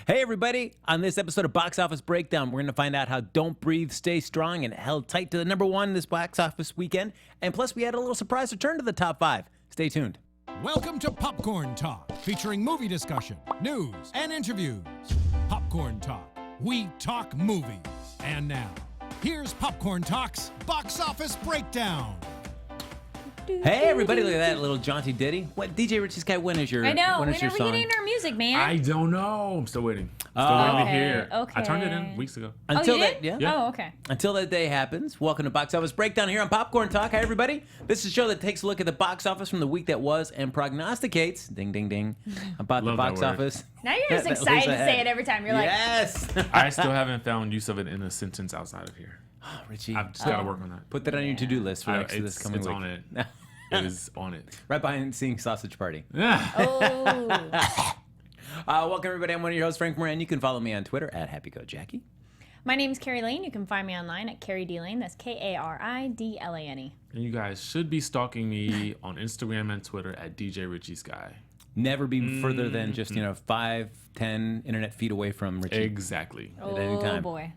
Hey, everybody. On this episode of Box Office Breakdown, we're going to find out how Don't Breathe, Stay Strong, and held tight to the number one this box office weekend. And plus, we had a little surprise return to the top five. Stay tuned. Welcome to Popcorn Talk, featuring movie discussion, news, and interviews. Popcorn Talk. We talk movies. And now, here's Popcorn Talk's Box Office Breakdown. Hey, everybody, look at that little jaunty ditty. What, DJ Richie Skye, when is your song? I know. When are we getting our music, man? I don't know. I'm still waiting. Waiting to hear. Okay. I turned it in weeks ago. Until you that, did? yeah. Oh, okay. Until that day happens, welcome to Box Office Breakdown here on Popcorn Talk. Hi, everybody. This is a show that takes a look at the box office from the week that was and prognosticates, ding, ding, ding, about the Love box that word. office. Now you're just that excited Lisa to had. say it every time. You're like, Yes. I still haven't found use of it in a sentence outside of here. Richie, I've just got to work on that. put that on your to-do list for next to this coming it's week. on it. It is on it. Right behind seeing Sausage Party. oh. Welcome, everybody. I'm one of your hosts, Frank Moran. You can follow me on Twitter at HappyCodeJackie. My name's Kari Lane. You can find me online at Kari D Lane. That's Karidlane. And you guys should be stalking me on Instagram and Twitter at DJ Richie Skye. Never be further than just, 5, 10 internet feet away from Richie. Exactly. At any Oh, time. boy.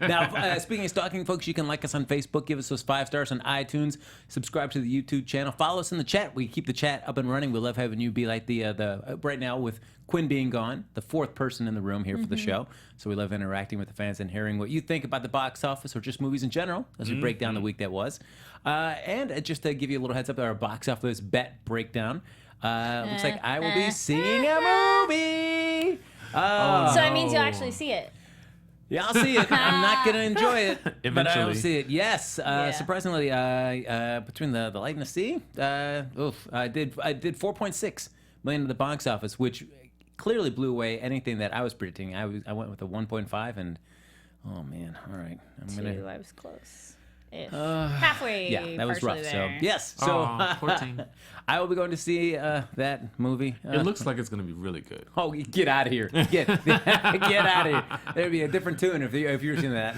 Now, speaking of stalking, folks, you can like us on Facebook, give us those 5 stars on iTunes, subscribe to the YouTube channel, follow us in the chat. We keep the chat up and running. We love having you be like the right now with Quinn being gone, the 4th person in the room here for the show. So we love interacting with the fans and hearing what you think about the box office or just movies in general as we break down the week that was. And just to give you a little heads up, our box office bet breakdown. Looks like I will be seeing a movie. So that means you'll actually see it. Yeah, I'll see it. I'm not going to enjoy it, but I will Eventually. see it. Yes. Yeah. Surprisingly, between the light and the sea, I did 4.6 million at the box office, which clearly blew away anything that I was predicting. I went with a 1.5, and oh man, all right, I was close. Halfway. Yeah, that was rough. partially So there. yes, so Aw, 14. I will be going to see that movie. It looks like it's going to be really good. Oh, get out of here! Get out of here! There'd be a different tune if you were seeing that.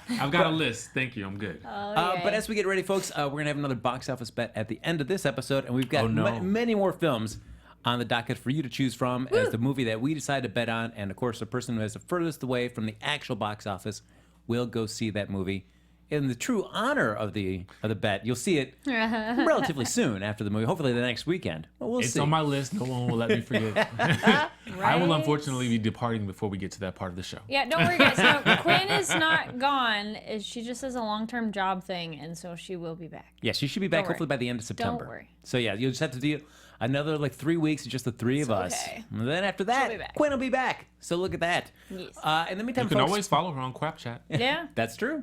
I've got a list. Thank you. I'm good. Oh, But as we get ready, folks, we're gonna have another box office bet at the end of this episode, and we've got Oh, no. many more films on the docket for you to choose from as the movie that we decide to bet on. And of course, the person who is the furthest away from the actual box office will go see that movie. In the true honor of the bet, you'll see it relatively soon after the movie. Hopefully, the next weekend. But we'll It's see. on my list. No one will let me forget. I will unfortunately be departing before we get to that part of the show. Yeah, don't worry, guys. No, Quinn is not gone. She just has a long-term job thing, and so she will be back. Yes, you should be back Don't worry. hopefully by the end of September. worry. So yeah, you'll just have to do another 3 weeks, just the 3 of us. okay. And then after that, be back. Quinn will be back. So look at that. Yes. In the meantime, You can folks, always follow her on Quap Chat. Yeah. that's true.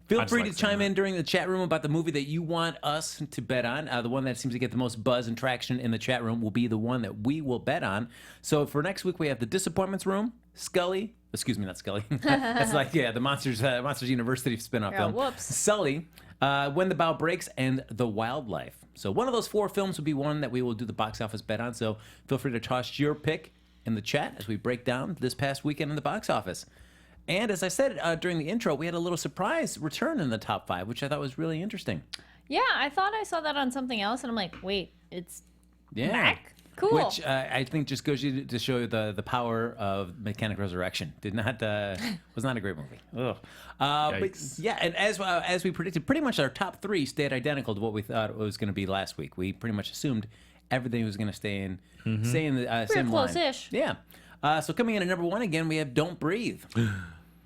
Feel just free like to saying chime that. in during the chat room about the movie that you want us to bet on. The one that seems to get the most buzz and traction in the chat room will be the one that we will bet on. So for next week, we have the Disappointments Room, Scully. Excuse me, not Scully. That's the Monsters University spinoff Yeah, film. whoops. Sully, When the Bow Breaks, and The Wildlife. So one of those 4 films will be one that we will do the box office bet on. So feel free to toss your pick in the chat as we break down this past weekend in the box office. And as I said during the intro, we had a little surprise return in the top 5, which I thought was really interesting. Yeah, I thought I saw that on something else, and I'm like, wait, it's Yeah. back? Cool. Which I think just goes to show you the power of Mechanic Resurrection. Was not a great movie. Ugh. But Yikes. yeah, and as we predicted, pretty much our top 3 stayed identical to what we thought it was going to be last week. We pretty much assumed everything was going to stay in the same line. close-ish. Yeah. So coming in at number 1 again, we have Don't Breathe.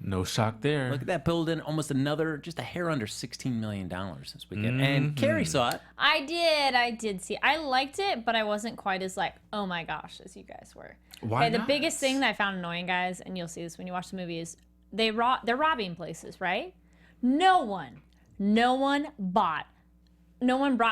No shock there. Look at that, pulled in almost just a hair under $16 million this weekend. And Kari saw it. I did see. I liked it, but I wasn't quite as oh my gosh as you guys were. Why The not? biggest thing that I found annoying, guys, and you'll see this when you watch the movie, is they're robbing places, right? No one brought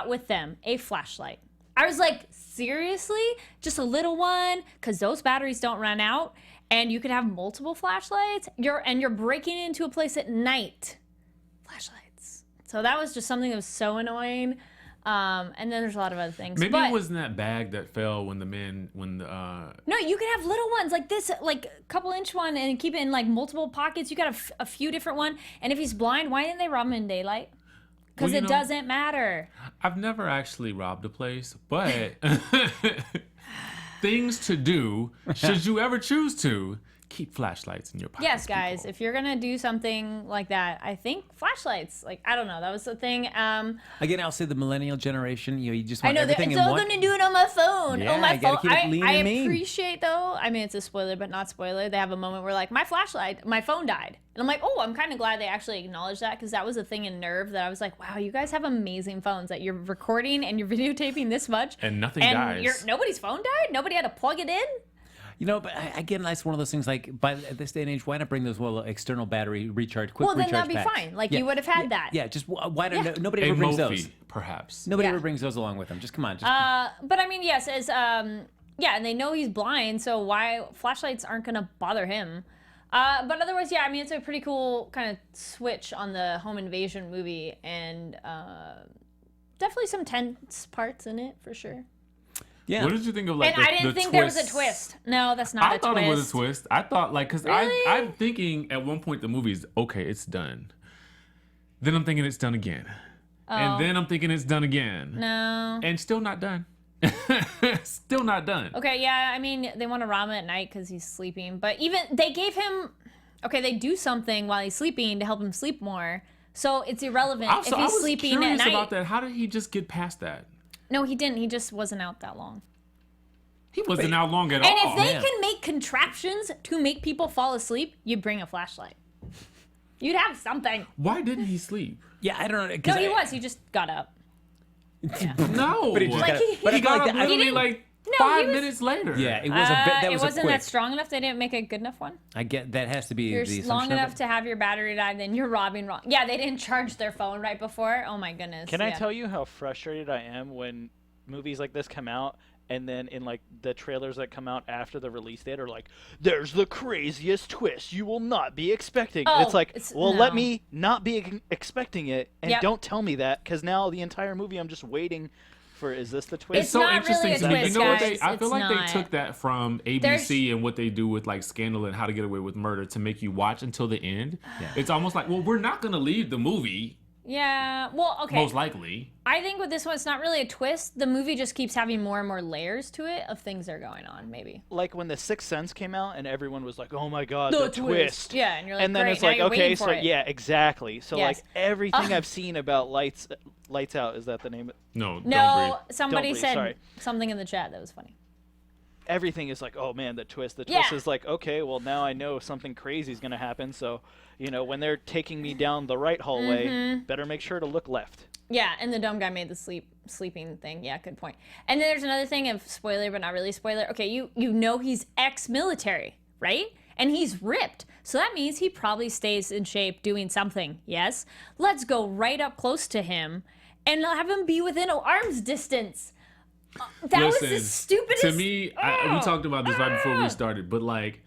with them a flashlight. I was like, seriously? Just a little one? Because those batteries don't run out, and you could have multiple flashlights. You're breaking into a place at night. Flashlights. So that was just something that was so annoying. And then there's a lot of other things. Maybe but, it was in that bag that fell when No, you can have little ones like this, like a couple-inch one, and keep it in multiple pockets. You got a few different ones. And if he's blind, why didn't they rob him in daylight? Because Well, it doesn't matter. I've never actually robbed a place, but things to do, should you ever choose to, keep flashlights in your pockets. Yes, guys, people. if you're gonna do something like that, I think flashlights. Like, I don't know, that was the thing. Again, I'll say the millennial generation. You just I want know that everything it's in all one. gonna do it on my phone. Yeah, Oh, my you gotta phone. keep it lean I and mean. appreciate though. I mean, it's a spoiler, but not spoiler. They have a moment where like my phone died, and I'm like, oh, I'm kind of glad they actually acknowledged that because that was a thing in Nerve that I was like, wow, you guys have amazing phones that you're recording and you're videotaping this much, And nothing dies. Nobody's phone died. Nobody had to plug it in. But again, that's one of those things. Like, at this day and age, why not bring those external battery recharge, quick Well, then recharge that'd be packs? fine. Like, you would have had that. Yeah, just why don't nobody A ever brings Mophie, those? perhaps. Nobody Yeah. ever brings those along with them. Just come on. But I mean, yes, and they know he's blind, so why flashlights aren't gonna bother him. But otherwise, yeah, I mean, it's a pretty cool kind of switch on the home invasion movie, and definitely some tense parts in it for sure. Yeah. What did you think of like And the I didn't think twist? there was a twist. No, that's not a twist. I thought it was a twist. I thought because Really? I'm thinking at one point the movie's okay, it's done. Then I'm thinking it's done again. And then I'm thinking it's done again. No. And still not done. Still not done. Okay, yeah, I mean, they want to rob him at night because he's sleeping. But even, they gave him, they do something while he's sleeping to help him sleep more. So it's irrelevant if I he's was sleeping at curious night. about that. How did he just get past that? No, he didn't. He just wasn't out that long. He wasn't out long at And all. if they man. can make contraptions to make people fall asleep, you bring a flashlight. You'd have something. Why didn't he sleep? Yeah, I don't know. No, he was. He just got up. No. But he just Like, got. he- But he I feel got like up that, literally didn't- like No, 5 he was- minutes later. yeah, it was a bit. That it was wasn't a quick. that strong enough. They didn't make a good enough one. I get that has to be You're the long assumption of enough it. to have your battery die, then you're robbing wrong. Yeah, they didn't charge their phone right before. Oh my goodness. Can I yeah. tell you how frustrated I am when movies like this come out and then in like the trailers that come out after the release date are like, there's the craziest twist you will not be expecting. And it's Oh, like, well, let no. me not be expecting it and Yep. don't tell me that because now the entire movie I'm just waiting for, is this the twist? It's so not interesting really a to me. twist, You know what guys. I feel It's like not. they took that from ABC and what they do with like Scandal and How to Get Away with Murder to make you watch until the end. It's almost like, well, we're not going to leave the movie, Yeah. Well, okay. most likely. I think with this one, it's not really a twist. The movie just keeps having more and more layers to it of things that are going on, maybe. Like when The Sixth Sense came out and everyone was like, oh my God, The the twist. twist. Yeah, and you're like, and then great, it's now like, you're okay, waiting so for it. yeah, exactly. So Yes. like everything I've seen about Lights Out, is that the name? No, No, don't breathe. somebody Don't breathe, said sorry. something in the chat that was funny. Everything is like, oh man, the twist. The Yeah. twist is like, okay, well now I know something crazy is gonna happen. So, when they're taking me down the right hallway, Mm-hmm. better make sure to look left. Yeah, and the dumb guy made the sleeping thing. Yeah, good point. And then there's another thing of spoiler, but not really spoiler. Okay, you know he's ex-military, right? And he's ripped. So that means he probably stays in shape doing something. Yes? Let's go right up close to him and have him be within arm's distance. That was the stupidest. To me, we talked about this right before we started, but like,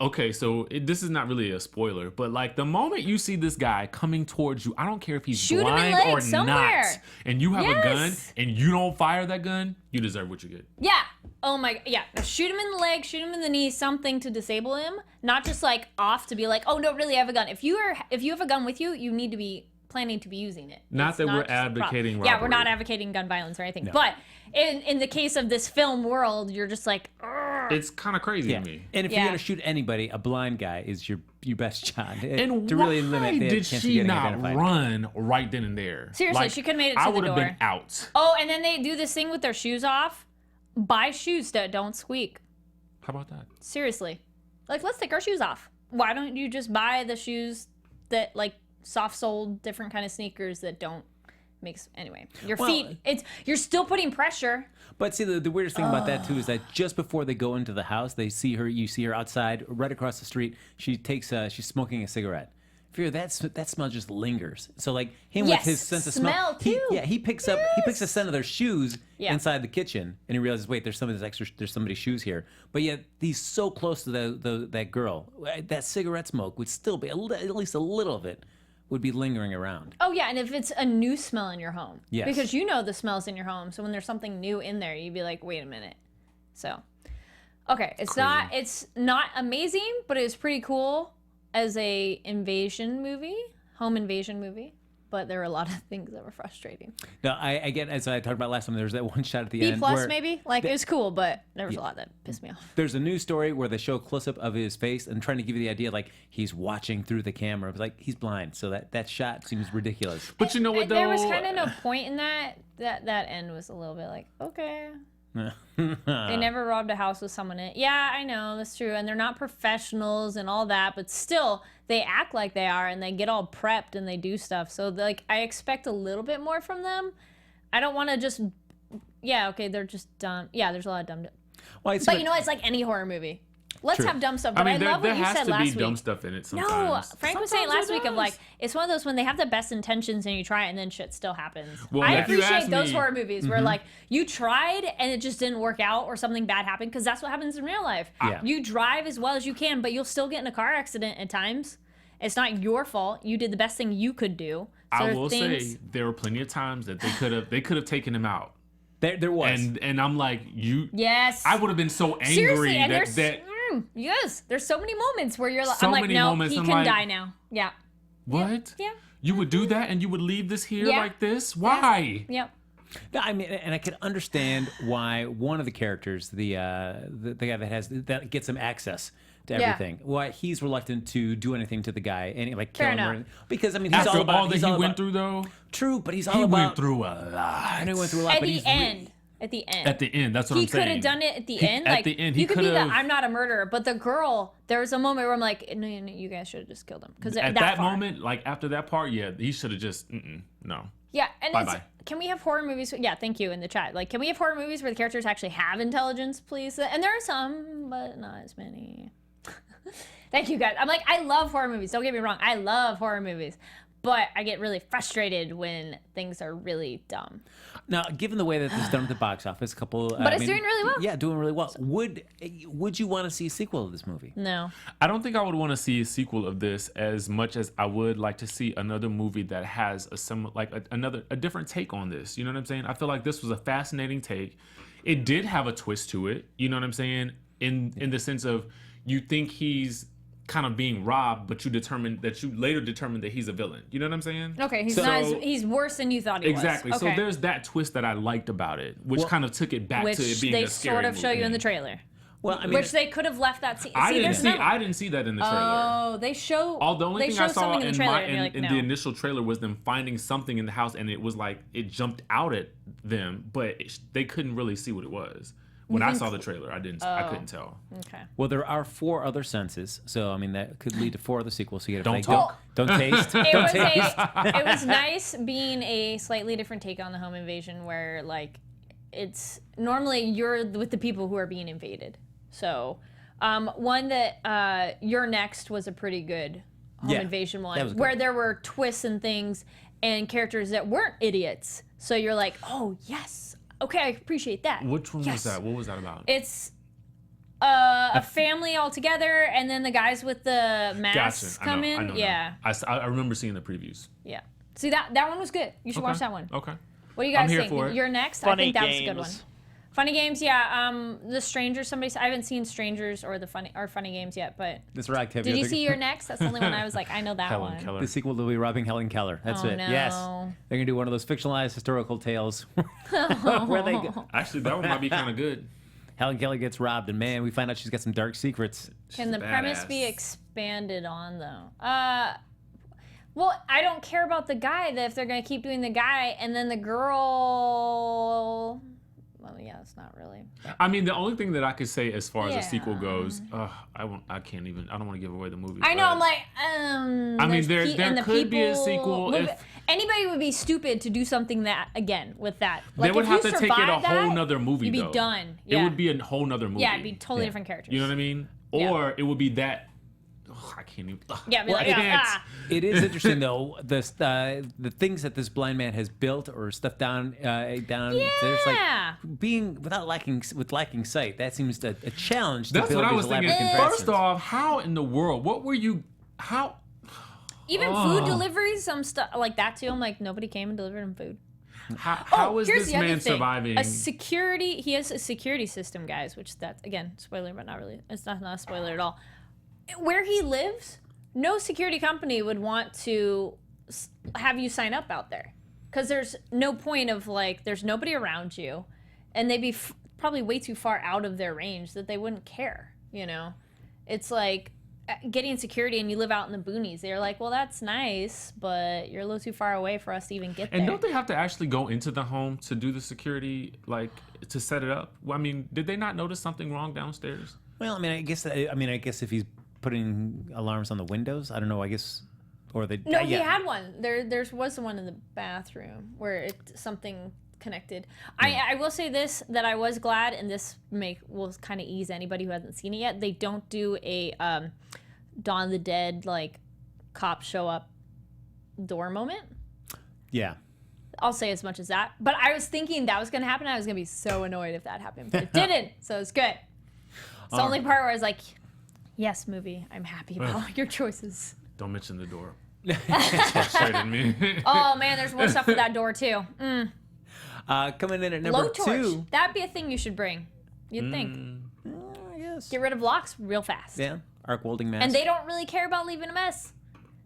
okay, so this is not really a spoiler, but like the moment you see this guy coming towards you, I don't care if he's Shoot him in blind leg or somewhere. not, and you have a gun Yes. and you don't fire that gun, you deserve what you get. Yeah. Oh my. Yeah. Now shoot him in the leg. Shoot him in the knee. Something to disable him. Not just like off to be like, oh no, really, I have a gun. If you have a gun with you, you need to be planning to be using it. Not It's that we're just a prop. advocating Yeah, we're robbery. not advocating gun violence or anything. But in the case of this film world, you're just like, "Ugh." It's kind of crazy Yeah. to me. And if Yeah. you're gonna shoot anybody, a blind guy is your best shot. And to why really limit the did chance of she getting not identified. run right then and there? Seriously, she could've made it to I the would have been door. out. Oh, and then they do this thing with their shoes off. Buy shoes that don't squeak. How about that? Seriously. Like, let's take our shoes off. Why don't you just buy the shoes that, like, soft-soled, different kind of sneakers that don't anyway, your feet, you're still putting pressure. But see, the weirdest thing about that too is that just before they go into the house, you see her outside, right across the street. She's smoking a cigarette. Fear that smell just lingers. So like him Yes, with his sense of smell too. he picks the scent of their shoes Yeah. inside the kitchen, and he realizes, wait, there's somebody's shoes here. But yet he's so close to that girl. That cigarette smoke would still be at least a little of it would be lingering around. Oh yeah, and if it's a new smell in your home, Yes. because you know the smells in your home, so when there's something new in there, you'd be like, wait a minute. So, okay, it's not amazing, but it's pretty cool as a home invasion movie. but there were a lot of things that were frustrating. No, I get, as I talked about last time, there's that one shot at the B end. plus where maybe? Like, it was cool, but there was a lot that pissed me off. There's a news story where they show a close-up of his face and trying to give you the idea like he's watching through the camera. It's like he's blind, so that shot seems ridiculous. But you know what, though? There was kind of no point in that. That end was a little bit like, okay. They never robbed a house with someone in it. Yeah, I know, that's true. And they're not professionals and all that, but still, they act like they are and they get all prepped and they do stuff. So, like, I expect a little bit more from them. I don't want to just, okay, they're just dumb. Yeah, there's a lot of dumb. Well, but you know, it's like any horror movie. Let's True. have dumb stuff. But I love what you said last week. There has to be dumb stuff in it sometimes. No, Frank was saying Sometimes last week of like, it's one of those when they have the best intentions and you try it and then shit still happens. Well, I if you appreciate ask those me- horror movies where like you tried and it just didn't work out or something bad happened, because that's what happens in real life. Yeah. You drive as well as you can, but you'll still get in a car accident at times. It's not your fault. You did the best thing you could do. So I will say there were plenty of times that they could have taken him out. There was. And I'm like, Yes. I would have been so angry Seriously, and that yes, there's so many moments where you're like, So I'm like, many no, moments, he I'm can like- die now. Yeah. what? Yeah. You would do that and you would leave this here Yeah. like this? Why? Yep. No, I mean, and I can understand why one of the characters, the guy that gets him access to Yeah. everything, why he's reluctant to do anything to the guy, and like kill Fair him, enough. because I mean, he's After all about all that he's he all went about- through, though, True, but he's all he about. went through a lot. I know he went through a lot, At but the he's end. At the end. At the end, that's what He I'm saying. could have done it at the end. at Like, the end, he you could be the could've- I'm not a murderer, but the girl, there was a moment where I'm like, no, you guys should have just killed him. Because At that that far. moment, like after that part, yeah, he should have just no. Yeah, and Bye-bye. can we have horror movies? Yeah, thank you in the chat. Like, can we have horror movies where the characters actually have intelligence, please? And there are some, but not as many. Thank you, guys. I'm like, I love horror movies. Don't get me wrong. I love horror movies. But I get really frustrated when things are really dumb. Now, given the way that this is done at the box office, a couple. But it's doing really well. Yeah, doing really well. Would you want to see a sequel of this movie? No. I don't think I would want to see a sequel of this as much as I would like to see another movie that has a different take on this. You know what I'm saying? I feel like this was a fascinating take. It did have a twist to it. You know what I'm saying? In the sense of you think he's kind of being robbed, but you later determine that he's a villain. You know what I'm saying? Okay, he's worse than you thought he Exactly. was. So Okay. there's that twist that I liked about it, which kind of took it back Which to it being they a scary sort of show you movie. in the trailer. Well, I mean, Which they could have left that scene. I there's no- didn't see that in the trailer. Oh, they show. The only they thing show I saw something in the trailer, and in you're like, no. the initial trailer was them finding something in the house, and it was like it jumped out at them, but they couldn't really see what it was. When I saw the trailer, I couldn't tell. Okay. well, there are 4 other senses, so I mean that could lead to 4 other sequels. So you Don't gotta talk. Don't taste. It was nice being a slightly different take on the home invasion, where like it's normally you're with the people who are being invaded. So one that You're Next was a pretty good home Yeah, invasion that one, was good. where there were twists and things and characters that weren't idiots. So you're like, oh yes, okay, I appreciate that. Which one Yes. was that? What was that about? It's a family all together, and then the guys with the masks Gotcha. come I in. know. Yeah, I remember seeing the previews. yeah. See that one was good. You should watch that one. Okay. What do you guys I'm here think? for it. You're Next. Funny I think that was a good one. Games. Funny Games, yeah. The Strangers. Somebody said, I haven't seen Strangers or Funny Games yet, but This rock did you see You're Next? That's the only one I was like, I know that Helen one. Keller. The sequel will be robbing Helen Keller. That's Oh, it. no. Yes, they're gonna do one of those fictionalized historical tales where they go. Actually, that one might be kind of good. Helen Keller gets robbed, and man, we find out she's got some dark secrets. Can the She's premise badass. be expanded on though? Well, I don't care about the guy. That if they're gonna keep doing the guy, and then the girl. Well, yeah, it's not really. I mean, the only thing that I could say as far as a sequel Yeah. goes, I can't even. I don't want to give away the movie. I know. but- I'm like, I mean, there's there and the could be a people- sequel Look, if- anybody would be stupid to do something that again with that. Like, They would if have you to take it a survive whole that, nother movie. You'd be though. done. It Yeah. would be a whole nother movie. Yeah, it'd be totally different characters. You know what I mean? Yeah. Or it would be that. I can't even. Yeah, be Well, like, it- ah. It is interesting though. The things that this blind man has built or stuff down. There's Yeah. like being lacking sight. That seems a challenge. To That's build what I these was thinking. elaborate First contraptions. off, how in the world? What were you? How? Even food deliveries, some stuff like that too. I'm like, nobody came and delivered him food. How is here's this the other man thing. surviving? He has a security system, guys, which that's again spoiler, but not really. It's not a spoiler at all. Where he lives, no security company would want to have you sign up out there, because there's no point of like there's nobody around you, and they'd be probably way too far out of their range that they wouldn't care. You know, it's like getting security and you live out in the boonies. They're like, well, that's nice, but you're a little too far away for us to even get there. And don't they have to actually go into the home to do the security, like to set it up? Well, I mean, did they not notice something wrong downstairs? Well, I guess if he's putting alarms on the windows, I don't know. I guess, or they. No, he had one. There was one in the bathroom where something connected. I will say this, that I was glad, and this will kind of ease anybody who hasn't seen it yet. They don't do a Dawn of the Dead like cops show up door moment. Yeah. I'll say as much as that. But I was thinking that was going to happen. I was going to be so annoyed if that happened. But it didn't, so it's good. It's the only part where I was like, yes, movie, I'm happy about your choices. Don't mention the door. Frustrated me. Oh, man, there's more stuff with that door, too. Coming in at number Blowtorch. 2. That'd be a thing you should bring. You'd think. I guess. Get rid of locks real fast. Yeah. Arc welding mask. And they don't really care about leaving a mess.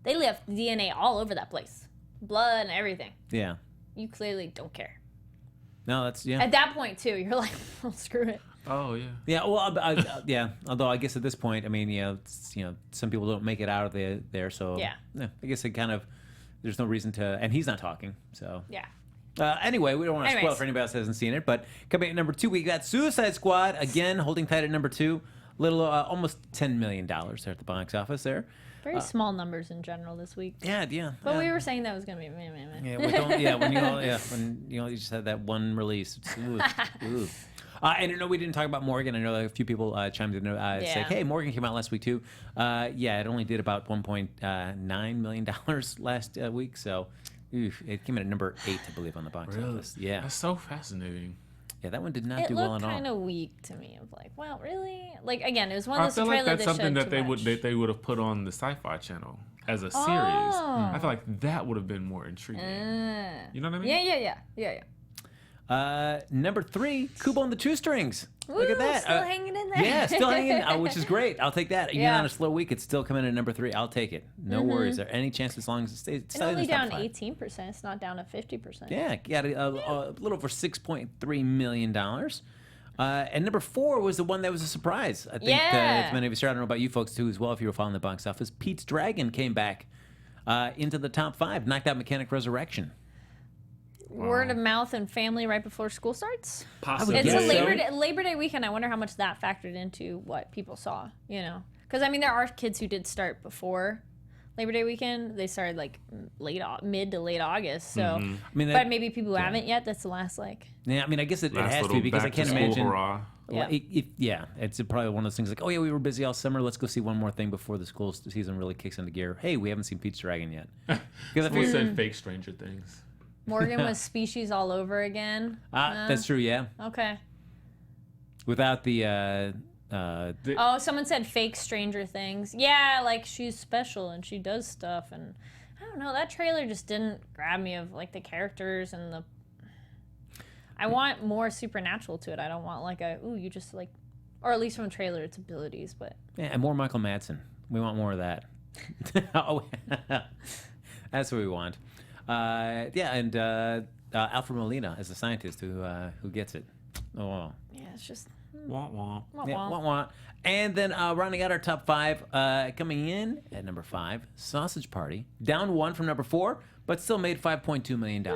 They left DNA all over that place. Blood and everything. Yeah. You clearly don't care. No, that's, yeah. At that point, too, you're like, well, screw it. Oh, yeah. Yeah, well, yeah. Although I guess at this point, I mean, some people don't make it out of there, so Yeah. I guess it kind of, there's no reason to, and he's not talking, so. Yeah. Anyway, we don't want to spoil it for anybody else who hasn't seen it, but coming at number 2, we got Suicide Squad, again, holding tight at number 2. Little, almost $10 million there at the box office there. Very small numbers in general this week. Yeah. But we were saying that was going to be meh. Yeah, when you just had that one release. It's, ooh. And I know we didn't talk about Morgan. I know a few people chimed in saying, hey, Morgan came out last week too. It only did about $1.9 million last week. So it came in at number 8, I believe, on the box office. Yeah. That's so fascinating. Yeah, that one did not do well at all. It looked kind of weak to me. Of like, well, really? Like, again, it was one of those I feel like trailers that's that something showed that they would have put on the Sci-Fi Channel as a series. I feel like that would have been more intriguing. You know what I mean? Yeah. Number 3, Kubo and the Two Strings. Look at that. Still hanging in there. Yeah, still hanging, which is great. I'll take that. Even Yeah. on a slow week, it's still coming in at number 3. I'll take it. No worries. There any chance as long as it stays? It's only down 18%. It's not down to 50%. Yeah, got a little over $6.3 million. And number 4 was the one that was a surprise. I think if many of you, I don't know about you folks too as well, if you were following the box office, Pete's Dragon came back into the top 5, knocked out Mechanic Resurrection. Word of mouth and family right before school starts. Possibly. It's guess a so. Labor Day weekend. I wonder how much that factored into what people saw, Because, I mean, there are kids who did start before Labor Day weekend. They started, like, mid to late August. So, I mean, but maybe people who haven't yet, that's the last, like... Yeah, I mean, I guess it Last has to little be because I can't back-to-school imagine... hurrah. Yeah. It's probably one of those things like, oh, yeah, we were busy all summer. Let's go see one more thing before the school season really kicks into gear. Hey, we haven't seen Pete's Dragon yet. Because We said fake Stranger Things. Morgan was Species all over again. That's true, yeah. Okay. Without the... Oh, someone said fake Stranger Things. Yeah, like she's special and she does stuff, and I don't know. That trailer just didn't grab me of like the characters and the. I want more supernatural to it. I don't want like you just like, or at least from the trailer, its abilities. But yeah, and more Michael Madsen. We want more of that. That's what we want. And Alfred Molina as a scientist who gets it. Oh, wow. yeah, it's just. Wah, wah. Yeah, wah, wah. And then rounding out our top 5, coming in at number 5, Sausage Party. Down 1 from number 4, but still made $5.2 million.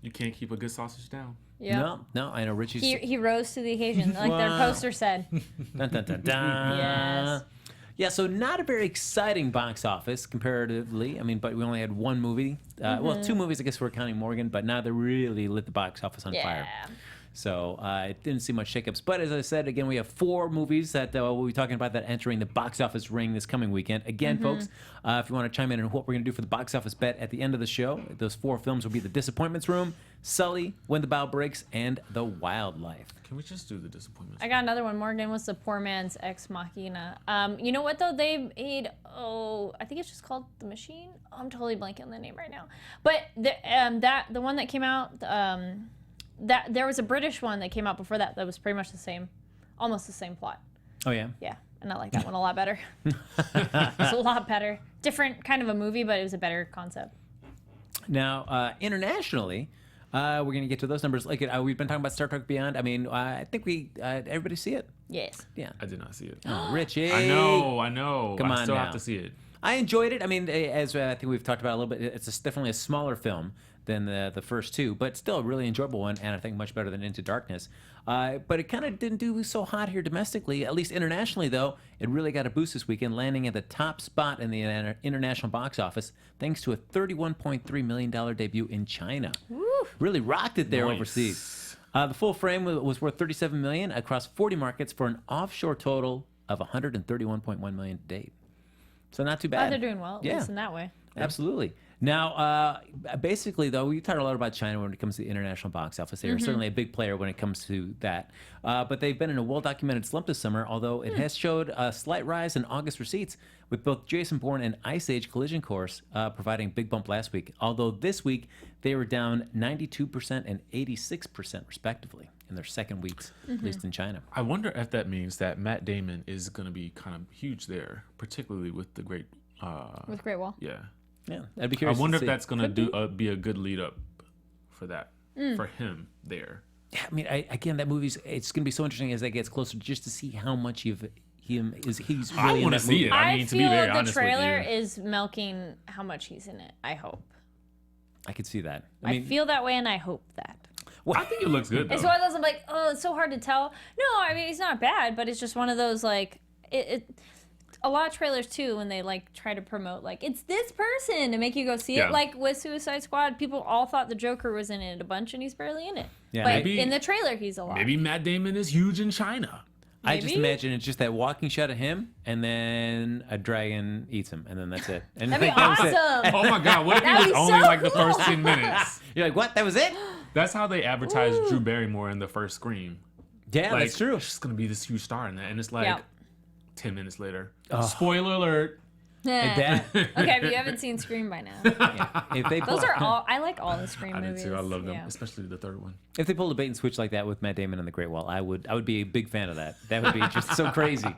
You can't keep a good sausage down. Yeah. No, I know Richie's... He rose to the occasion, like their poster said. Dun, dun, dun, dun. Yes. Yeah, so not a very exciting box office comparatively. I mean, but we only had one movie. Well, 2 movies, I guess we're counting Morgan, but neither really lit the box office on fire. So it didn't see much shakeups. But as I said, again, we have 4 movies that we'll be talking about that entering the box office ring this coming weekend. Again, folks, if you want to chime in on what we're going to do for the box office bet at the end of the show, those 4 films will be The Disappointments Room, Sully, When the Bow Breaks, and The Wildlife. Can we just do The Disappointments? I got another one. Morgan was the poor man's ex machina. You know what though? They made I think it's just called The Machine. I'm totally blanking on the name right now. But the one that came out, that there was a British one that came out before that was pretty much the same, almost the same plot. Oh yeah. Yeah, and I like that one a lot better. It's a lot better. Different kind of a movie, but it was a better concept. Now, internationally, we're going to get to those numbers. Like we've been talking about Star Trek Beyond. I mean, I think everybody see it? Yes. Yeah. I did not see it. Oh, Richie. I know. Come I on still now. have to see it. I enjoyed it. I mean, as I think we've talked about a little bit, it's definitely a smaller film than the first two, but still a really enjoyable one, and I think much better than Into Darkness. But it kind of didn't do so hot here domestically, at least internationally, though. It really got a boost this weekend, landing at the top spot in the international box office, thanks to a $31.3 million debut in China. Woo. Really rocked it there Nice. overseas. The full frame was worth $37 million across 40 markets for an offshore total of $131.1 million to date. So not too bad. Oh, they're doing well, at Yeah. least in that way. Absolutely. Now, basically, though, we talked a lot about China when it comes to the international box office. They are certainly a big player when it comes to that. But they've been in a well-documented slump this summer, although it has showed a slight rise in August receipts, with both Jason Bourne and Ice Age Collision Course providing a big bump last week. Although this week, they were down 92% and 86%, respectively, in their second weeks, at least in China. I wonder if that means that Matt Damon is going to be kind of huge there, particularly with the great. With Great Wall. Yeah. Yeah, I'd be I curious. wonder to if see. that's going to be a good lead up for that, for him there. Yeah, I mean, again, that movie's it's going to be so interesting as that gets closer, just to see how much he's really I in want to that see movie. it. I I mean, to feel be very the honest trailer with you. is milking how much he's in it. I hope. I could see that. I feel that way, and I hope that. I think it looks good though. It's one of those I'm like, oh, it's so hard to tell. No, I mean, he's not bad, but it's just one of those like a lot of trailers too, when they like try to promote like it's this person to make you go see Yeah. it. Like with Suicide Squad, people all thought the Joker was in it a bunch, and he's barely in it. Yeah. But Maybe- in the trailer, he's a lot. Maybe Matt Damon is huge in China. I just Maybe? imagine it's just that walking shot of him, and then a dragon eats him, and then that's it. And That'd be like, that was it. awesome. Oh my God! What if it That'd was be only so like the first cool. 10 minutes? You're like, what? That was it? That's how they advertised Drew Barrymore in the first Scream. Yeah, Like, that's true. She's gonna be this huge star in that, and it's like Yep. 10 minutes later. Spoiler alert. That, Okay, if you haven't seen Scream by now. if they Those are all, I like all the Scream I did movies. too. I love them, Yeah. especially the third one. if they pulled a bait and switch like that with Matt Damon and the Great Wall, I would be a big fan of that. That would be just so crazy.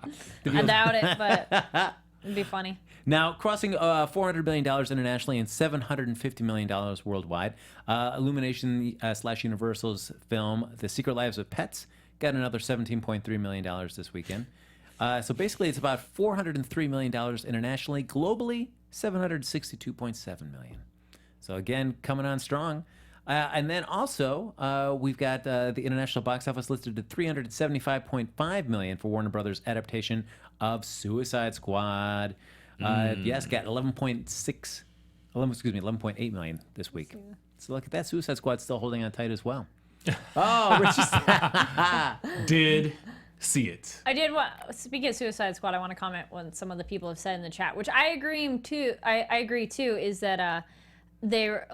I doubt it, but it'd be funny. Now, crossing $400 million internationally and $750 million worldwide, Illumination / Universal's film The Secret Lives of Pets got another $17.3 million this weekend. So basically, it's about $403 million internationally. Globally, $762.7 million. So again, coming on strong. And then also, we've got the international box office listed at $375.5 million for Warner Brothers' adaptation of Suicide Squad. Yes, got 11.8 million this week. So look at that. Suicide Squad's still holding on tight as well. Oh, Richie. Did see it. I did want. Speaking of Suicide Squad, I want to comment on some of the people have said in the chat, which I agree too. I agree too. Is that a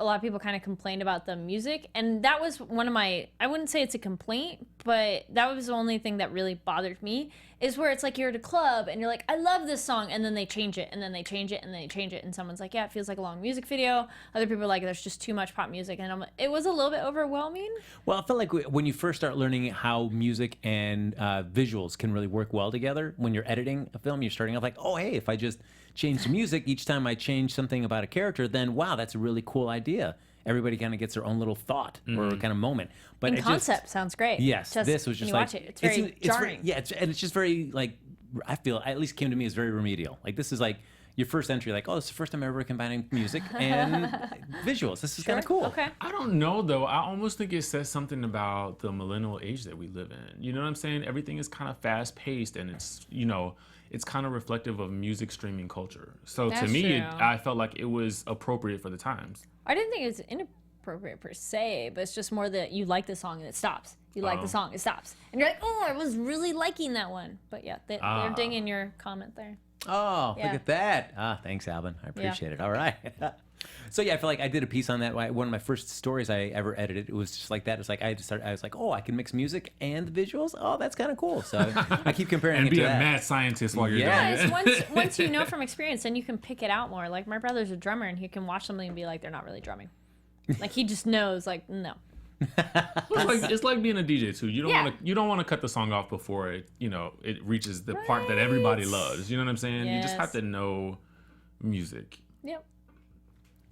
lot of people kind of complained about the music, and that was one of my. I wouldn't say it's a complaint, but that was the only thing that really bothered me. Is where it's like you're at a club and you're like, I love this song, and then they change it, and then they change it, and then they change it, and someone's like, yeah, it feels like a long music video. Other people are like, there's just too much pop music, and it was a little bit overwhelming. Well, I feel like when you first start learning how music and visuals can really work well together, when you're editing a film, you're starting off like, oh, hey, if I just change the music each time I change something about a character, then wow, that's a really cool idea. Everybody kind of gets their own little thought or kind of moment. But In it concept, just, sounds great. yes, Just this was when just you like watch it, it's very jarring. and it's just very like I feel at least came to me as very remedial. Like this is like your first entry, like, oh, this is the first time ever combining music and visuals. This is kind of cool. Okay. I don't know though. I almost think it says something about the millennial age that we live in. You know what I'm saying? Everything is kind of fast paced, and it's it's kind of reflective of music streaming culture. So to That's me, true. I felt like it was appropriate for the times. I didn't think it was inappropriate per se, but it's just more that you like the song and it stops. You like the song, it stops. And you're like, oh, I was really liking that one. But yeah, they're dinging your comment there. Oh, Yeah. look at that. Thanks, Alvin. I appreciate it. All right. So yeah, I feel like I did a piece on that. One of my first stories I ever edited, it was just like that. It's like I was like, oh, I can mix music and visuals. Oh, that's kind of cool. So I keep comparing And it be to a that. mad scientist while you're Yeah, doing Yeah, it. it's once you know from experience, then you can pick it out more. Like my brother's a drummer, and he can watch something and be like, they're not really drumming. Like he just knows, like, no. It's like being a DJ too. You Yeah. don't want to cut the song off before it reaches the part that everybody loves. You know what I'm saying? You just have Yes. to know music. Yep.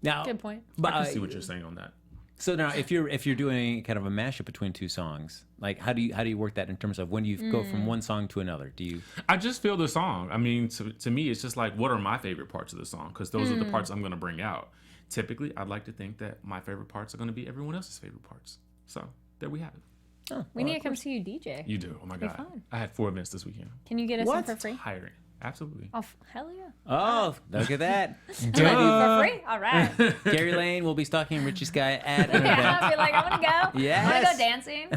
Now, Good point. But, I can see what you're saying on that. So now, if you're doing kind of a mashup between two songs, like how do you work that in terms of when you go from one song to another? Do you? I just feel the song. I mean, to me, it's just like, what are my favorite parts of the song? Because those are the parts I'm going to bring out. Typically, I'd like to think that my favorite parts are going to be everyone else's favorite parts. So there we have it. Oh, We need to come see you DJ. You do. Oh my God. fun. I had 4 events this weekend. Can you get us some What? for free? Hiring. Absolutely. Oh, hell yeah. Oh, look at that! Can I do for free? All right. Kari Lane will be stalking Richie Skye at an Yeah, event. I'll be like, I want to go. I want to Yes. go dancing.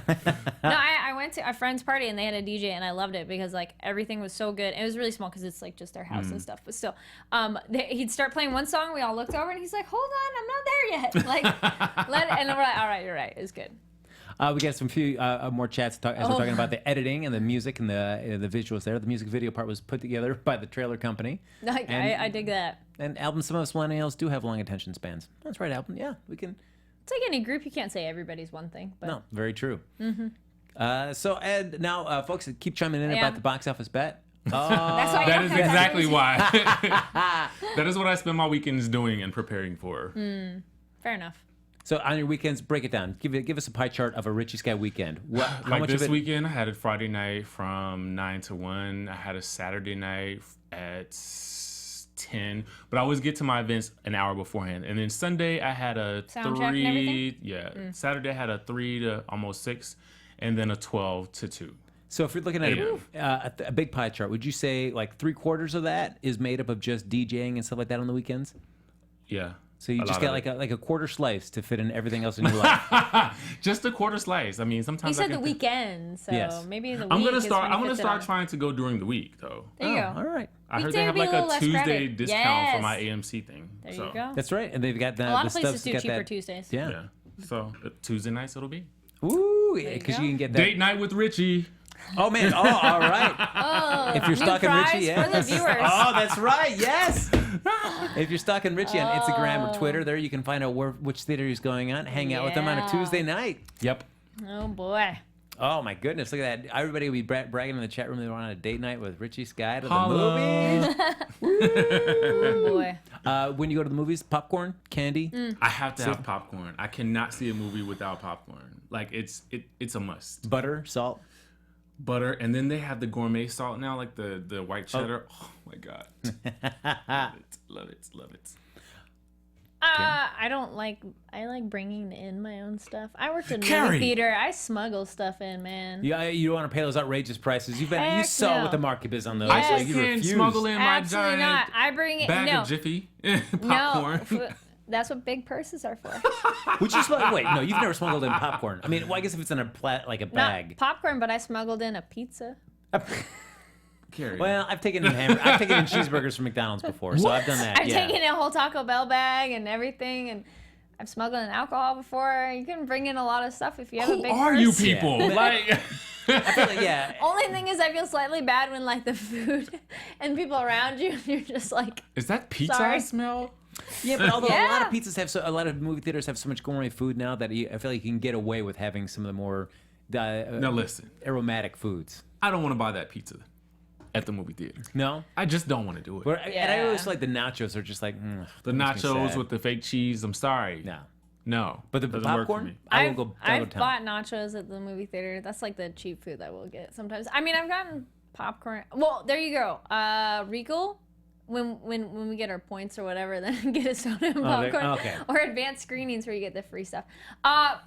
No, I went to a friend's party and they had a DJ and I loved it because like everything was so good. It was really small because it's like just their house and stuff. But still, he'd start playing one song. We all looked over and he's like, "Hold on, I'm not there yet." Like, and we're like, "All right, you're right. It's good." We got some few more chats as we're talking about the editing and the music and the visuals there. The music video part was put together by the trailer company. Like, And- I dig that. And albums, some of us millennials do have long attention spans. That's right, album. Yeah, we can. It's like any group. You can't say everybody's one thing. But No, very true. So, Ed, now, folks, keep chiming in Yeah. about the box office bet. that's why That you is don't have exactly tattoos. why. That is what I spend my weekends doing and preparing for. Fair enough. So, on your weekends, break it down. Give us a pie chart of a Richie Skye weekend. How Like much this of it? weekend, I had a Friday night from 9 to 1. I had a Saturday night at 10. But I always get to my events an hour beforehand. And then Sunday, I had a Sound check and 3. everything? Yeah. Saturday, I had a 3 to almost 6. And then a 12 to 2. So, if you're looking at Yeah. a big pie chart, would you say like 3/4 of that is made up of just DJing and stuff like that on the weekends? Yeah. So you A just lot got of like a quarter slice to fit in everything else in your life. Just a quarter slice. I mean, You sometimes I said the can weekend, so Yes. maybe the week. I'm gonna is start. when you I'm gonna fit it start on. trying to go during the week, though. There you Oh, go. all right. I heard Weekday they have would be like a little a less Tuesday crowded. discount for my Yes. AMC thing. There so, you go. That's right. And they've got that. A lot the of places stuff's do got cheaper that- Tuesdays. Yeah. Yeah. So Tuesday nights it'll be Ooh, you because go. you can get that. date night with Richie. Oh man. Oh, all right. Oh, If you're new stalking prize Richie, for the yes. viewers. Oh, that's right. Yes. If you're stalking Richie on Instagram or Twitter, there you can find out which theater he's going on. Hang out with him on a Yeah. Tuesday night. Yep. Oh boy. Oh my goodness! Look at that. Everybody will be bragging in the chat room they were on a date night with Richie Skye to the Holla. movies. Oh boy. When you go to the movies, popcorn, candy. I have to have popcorn. I cannot see a movie without popcorn. Like it's a must. Butter, salt. Butter, and then they have the gourmet salt now, like the white cheddar. Oh my god. Love it. I don't like. I like bringing in my own stuff. I worked in a Kari! movie theater. I smuggle stuff in, man. You don't want to pay those outrageous prices. You Heck saw no. what the market is on those. Yes. so I you can refuse. smuggle in my Absolutely giant not. I bring it. bag No. of Jiffy popcorn. No. That's what big purses are for. Would you smuggle? Wait, no, you've never smuggled in popcorn. I mean, well, I guess if it's in a like a Not bag. popcorn, but I smuggled in a pizza. Carry. Well, I've taken in I've taken in cheeseburgers from McDonald's before, so I've done that. I've yeah. taken a whole Taco Bell bag and everything, and I've smuggled in alcohol before. You can bring in a lot of stuff if you have a Who big are purse. you people? Yeah. Like, I feel like, yeah. Only thing is, I feel slightly bad when like the food and people around you, and you're just like, is that pizza Sorry. I smell? Yeah, but although a lot of Yeah. pizzas have a lot of movie theaters have so much gourmet food now that I feel like you can get away with having some of the more Now listen, aromatic foods. I don't want to buy that pizza at the movie theater. No, I just don't want to do it. and I always Yeah. feel like the nachos are just like The makes me nachos sad. with the fake cheese. I'm sorry. No, No. but the doesn't work for popcorn, me. I will go. I'll go I've town. bought nachos at the movie theater. That's like the cheap food that we'll get sometimes. I mean, I've gotten popcorn. Well, there you go. Regal. When we get our points or whatever, then get a soda and there- popcorn. okay. Or advanced screenings where you get the free stuff.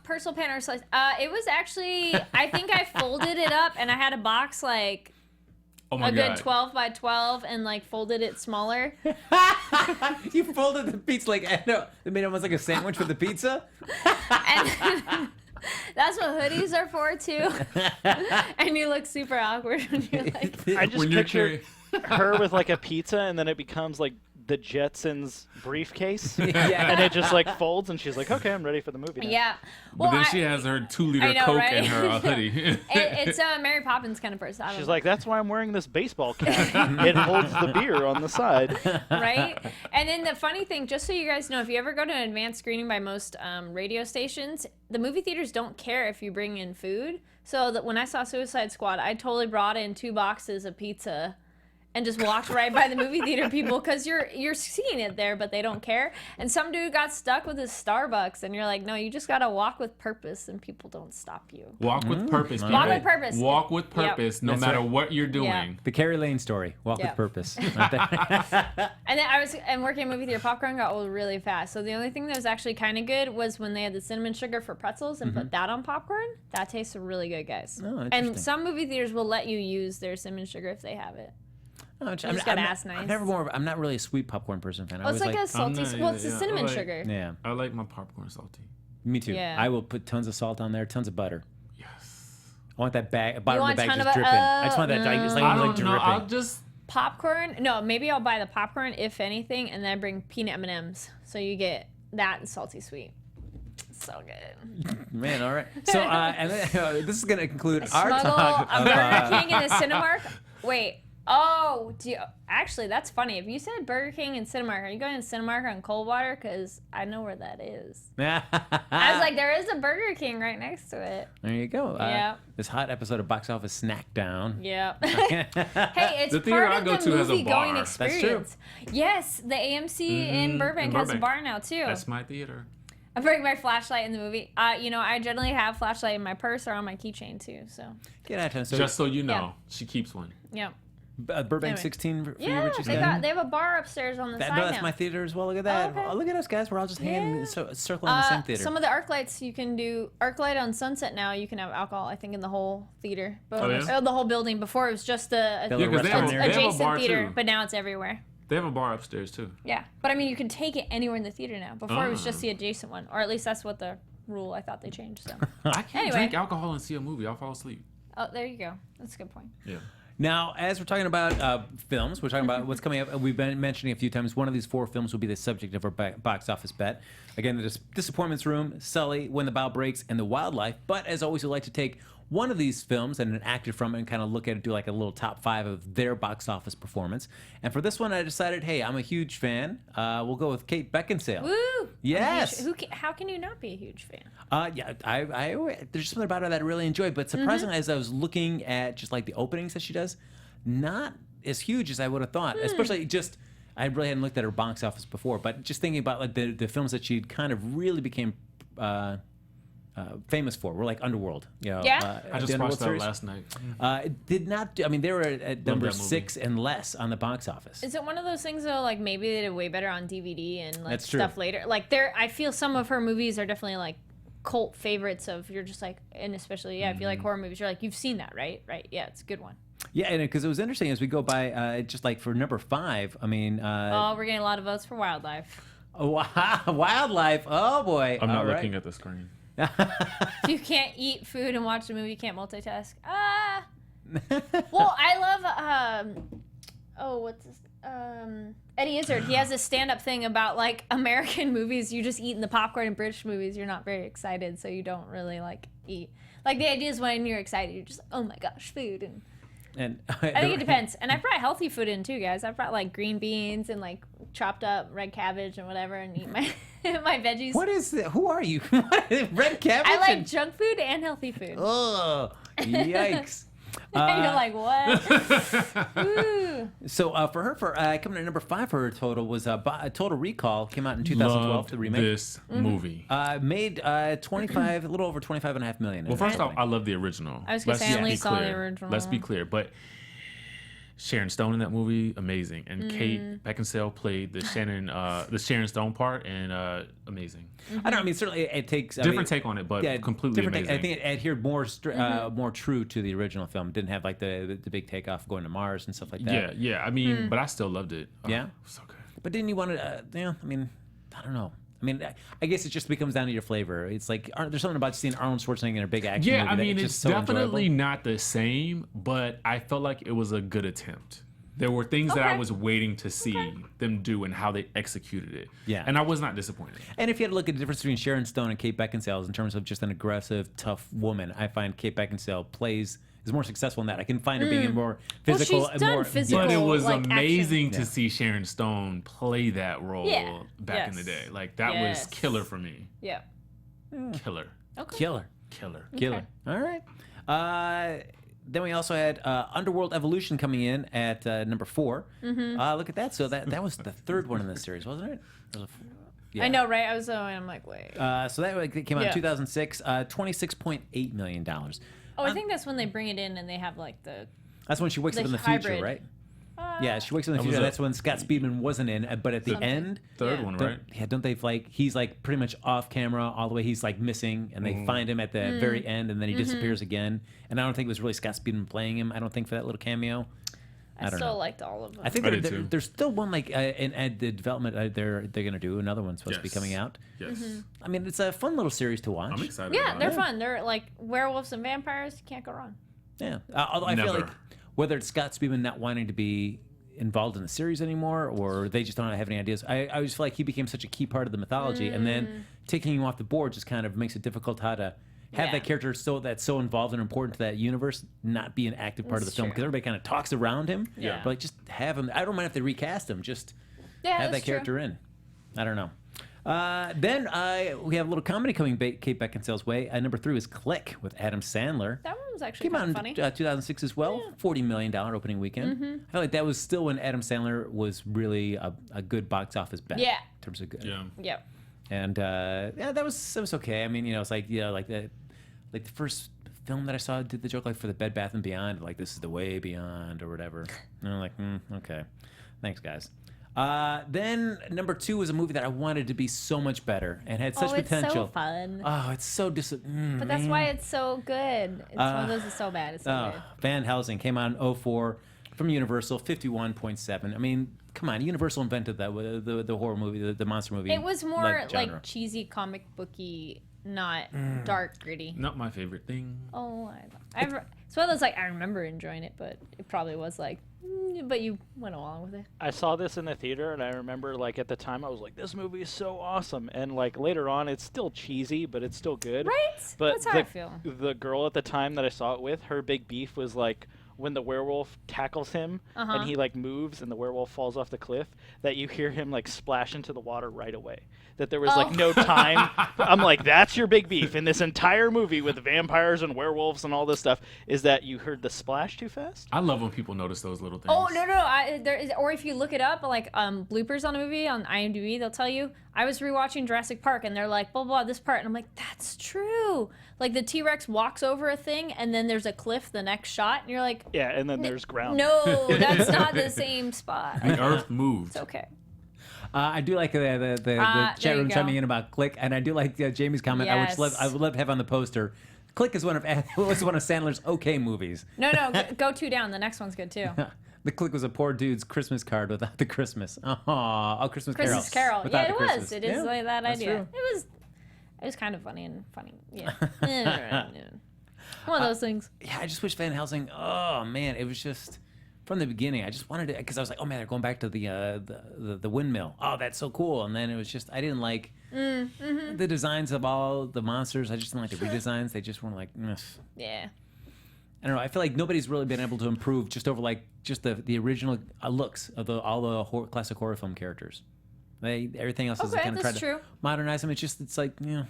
Personal pan or slice. It was actually, I think I folded it up and I had a box like Oh my a god. good 12 by 12 and like folded it smaller. You folded the pizza like they made it almost like a sandwich with the pizza. And that's what hoodies are for too. And you look super awkward when you're like, I just When you're picture her with like a pizza, and then it becomes like the Jetsons briefcase, Yeah. and it just like folds, and she's like, "Okay, I'm ready for the movie." Now. yeah. But then she has her 2-liter I know, Coke right? and her hoodie. It's a Mary Poppins kind of person. I don't She's know. like, "That's why I'm wearing this baseball cap. It holds the beer on the side." Right? And then the funny thing, just so you guys know, if you ever go to an advanced screening by most radio stations, the movie theaters don't care if you bring in food. So that when I saw Suicide Squad, I totally brought in 2 boxes of pizza. and just walked right by the movie theater people because you're seeing it there, but they don't care. And some dude got stuck with his Starbucks, and you're like, no, you just gotta walk with purpose, and people don't stop you. Walk with purpose. Walk with purpose. Walk with purpose, no That's matter right. what you're doing. Yeah. The Kari Lane story. Walk Yeah. with purpose. And then working at movie theater, popcorn got old really fast. So the only thing that was actually kind of good was when they had the cinnamon sugar for pretzels and put that on popcorn. That tasted really good, guys. Oh, and interesting. some movie theaters will let you use their cinnamon sugar if they have it. Oh, just gotta ask nice. I'm not really a sweet popcorn person fan. I Well, it's always like a salty. not Well, it's the either, yeah. cinnamon I like- sugar. yeah. I like my popcorn salty. Me too. Yeah. I will put tons of salt on there, tons of butter. Yes. I want that bag, bottom of want the bag ton just of dripping. I just want that just like, I like don't know. dripping. I'll just. Popcorn. No, maybe I'll buy the popcorn if anything, and then I bring peanut M&Ms, so you get that and salty sweet. So good. Man, all right. So, and then, this is going to conclude our Smuggle talk a of, Burger King and a Cinemark. Wait. Oh, actually, that's funny. If you said Burger King and Cinemark, are you going to Cinemark on Coldwater? Because I know where that is. I was like, there is a Burger King right next to it. there you go. Yeah. This hot episode of Box Office Snack Down. Yeah. Hey, it's The theater part I of go the to has a movie going bar. That's true. experience. Yes, the AMC in Burbank has a Burbank. bar now too. That's my theater. I bring my flashlight in the movie. I generally have flashlight in my purse or on my keychain too. So, Get out of town. So, Just so you know, Yeah. she keeps one. yeah. Burbank Anyway. 16 for you, Yeah, Richie they Skye? have a bar upstairs on the No, side that's now. my theater as well. Look at that. okay. Oh, look at us, guys. We're all just hanging, Yeah. circling the same theater. Some of the arc lights you can do arc light on Sunset now. You can have alcohol, I think, in the whole theater, but Oh, yeah? the whole building. Before it was just a The little Yeah, 'cause they have restaurant a- area. they have a adjacent bar, theater, too. but now it's everywhere. They have a bar upstairs too. Yeah, but I mean, you can take it anywhere in the theater now. Before it was Ah. just the adjacent one, or at least that's what the rule I thought they changed. So, I can't Anyway. drink alcohol and see a movie. I'll fall asleep. oh, there you go. That's a good point. Yeah. Now, as we're talking about films, we're talking about what's coming up. We've been mentioning a few times. One of these 4 films will be the subject of our box office bet. Again, the Disappointments Room, Sully, When the Bow Breaks, and The Wildlife. But as always, we like to take one of these films and an actor from it and kind of look at it, do like a little top 5 of their box office performance. And for this one, I decided, hey, I'm a huge fan. We'll go with Kate Beckinsale. Woo! Yes. How can you not be a huge fan? Yeah, I there's something about her that I really enjoyed, but surprisingly, as I was looking at just like the openings that she does, not as huge as I would have thought. Especially just, I really hadn't looked at her box office before, but just thinking about like the films that she kind of really became famous for were like Underworld. You know, Yeah? I just the Underworld watched that series. last night. It did not. I mean, they were at number that movie. 6 and less on the box office. Is it one of those things though? Like maybe they did way better on DVD and like That's true. stuff later. Like I feel some of her movies are definitely like cult favorites of you're just like, and especially if you like horror movies, you're like you've seen that, right? Right? Yeah, it's a good one. Yeah, and because it was interesting as we go by, just like for number 5. I mean, Oh, we're getting a lot of votes for Wildlife. Wildlife. Oh boy. I'm not All right. looking at the screen. If you can't eat food and watch a movie, you can't multitask. Well, I love what's this? Eddie Izzard. He has a stand-up thing about like American movies. You just eat in the popcorn, and British movies you're not very excited, so you don't really like eat. Like the idea is when you're excited, you're just like, oh my gosh, food. And I think it depends. And I brought healthy food in too, guys. I brought like green beans and like chopped up red cabbage and whatever, and eat my my veggies. What is that? Who are you? Red cabbage? I like and- junk food and healthy food. Oh, yikes. You're like, what? Ooh. So for her, coming in at number 5 for her total was Total Recall. Came out in 2012, Loved the remake. this movie. Made 25, a little over 25.5 million. Well, first off, I love the original. I was gonna say, I Let's only be saw the clear. original. Let's be clear, but Sharon Stone in that movie, amazing, and Mm. Kate Beckinsale played the Sharon Stone part, and amazing. I don't know. I mean, certainly it takes Different take on it, but completely different amazing. I think it adhered more more true to the original film. Didn't have like the big takeoff going to Mars and stuff like that. yeah. I mean, but I still loved it. Oh, Yeah? so good. But didn't you want to? Yeah. I mean, I don't know. I mean, I guess it just becomes down to your flavor. It's like there's something about seeing Arnold Schwarzenegger in a big action Yeah, movie I that mean, it's it's just so definitely enjoyable. not the same, but I felt like it was a good attempt. There were things that I Okay. was waiting to see them do and how they executed it. Yeah. And I was not disappointed. And if you had to look at the difference between Sharon Stone and Kate Beckinsale in terms of just an aggressive, tough woman, I find Kate Beckinsale is more successful in that. I can find her being a more physical she's and done more physical. But it was like, amazing action. to see Sharon Stone play that role Yeah. back in the Yes. day. Like, that Yes. was killer for me. Yeah. Killer. Okay. killer. Killer. Killer. All right. Then we also had Underworld Evolution coming in at number 4. Look at that. So that was the third one in this series, wasn't it? It was I know, right? I'm like, wait. So that came out in 2006, $26.8 million. Oh, I think that's when they bring it in and they have like the. That's when she wakes up in the hybrid. future, right? Yeah, she wakes up in the future. That's when Scott Speedman wasn't in, but at the end, third one, right? Don't they like he's like pretty much off camera all the way? He's like missing, and they find him at the very end, and then he disappears again. And I don't think it was really Scott Speedman playing him. I don't think for that little cameo. I still liked all of them. I think there's still one like in the development. They're gonna do another one supposed to be coming out. Yes. I mean, it's a fun little series to watch. I'm excited. Yeah, about they're it. fun. They're like werewolves and vampires. You can't go wrong. Yeah. Although I feel Never. like whether it's Scott Speedman not wanting to be involved in the series anymore, or they just don't have any ideas. I always feel like he became such a key part of the mythology, and then taking him off the board just kind of makes it difficult how to have that character that's so involved and important to that universe not be an active part of the film, because everybody kind of talks around him. Yeah. But like, just have him. I don't mind if they recast him. Just have that character in. I don't know. Then we have a little comedy coming Kate Beckinsale's way. Number 3 is Click with Adam Sandler. That one was actually Came out in funny. 2006 as well. $40 million opening weekend. I feel like that was still when Adam Sandler was really a good box office bet. Yeah. In terms of good. Yep. And that was okay. I mean, it's like like the first film that I saw did the joke like for the Bed Bath and Beyond, like this is the way beyond or whatever. And I'm like, okay, thanks guys. Then number 2 was a movie that I wanted to be so much better and had such potential. It's so fun. Oh, it's so But that's why it's so good. It's one of those that's so bad. It's so good. Van Helsing came out in 2004 from Universal, 51.7. I mean, come on, Universal invented that the horror movie, the monster movie. It was more genre. like cheesy comic booky, not dark gritty. Not my favorite thing. Oh, it's one of those like I remember enjoying it, but it probably was like, but you went along with it. I saw this in the theater, and I remember, like, at the time, I was like, this movie is so awesome. And, like, later on, it's still cheesy, but it's still good. Right? But That's how I feel. The girl at the time that I saw it with, her big beef was, like, when the werewolf tackles him, and he, like, moves, and the werewolf falls off the cliff, that you hear him, like, splash into the water right away. That there was, like, no time. I'm like, that's your big beef in this entire movie with vampires and werewolves and all this stuff, is that you heard the splash too fast. I love when people notice those little things. Oh no! Or if you look it up, like bloopers on a movie on IMDb, they'll tell you. I was rewatching Jurassic Park, and they're like, blah blah this part, and I'm like, that's true. Like the T-Rex walks over a thing, and then there's a cliff the next shot, and you're like, Yeah, and then there's ground. no, that's not the same spot. The earth moved. It's okay. I do like the chat room chiming in about Click, and I do like Jamie's comment. Yes. I would love to have on the poster. Click is one of Sandler's okay movies. No, go 2 down. The next one's good too. The Click was a poor dude's Christmas card without the Christmas. Christmas Carol. Christmas Carol. Without Yeah, the it Christmas. was. It is Yeah, like that that's idea. true. It was kind of funny. Yeah. One of those things. Yeah, I just wish Van Helsing. Oh man, it was just from the beginning. I just wanted to, because I was like, oh man, they're going back to the windmill. Oh, that's so cool. And then it was just, I didn't like the designs of all the monsters. I just didn't like the redesigns. They just weren't like, Yeah. I don't know. I feel like nobody's really been able to improve just over like just the original looks of all the classic horror film characters. Everything else is Okay, kind of tried that's to true. modernize them. It's like, I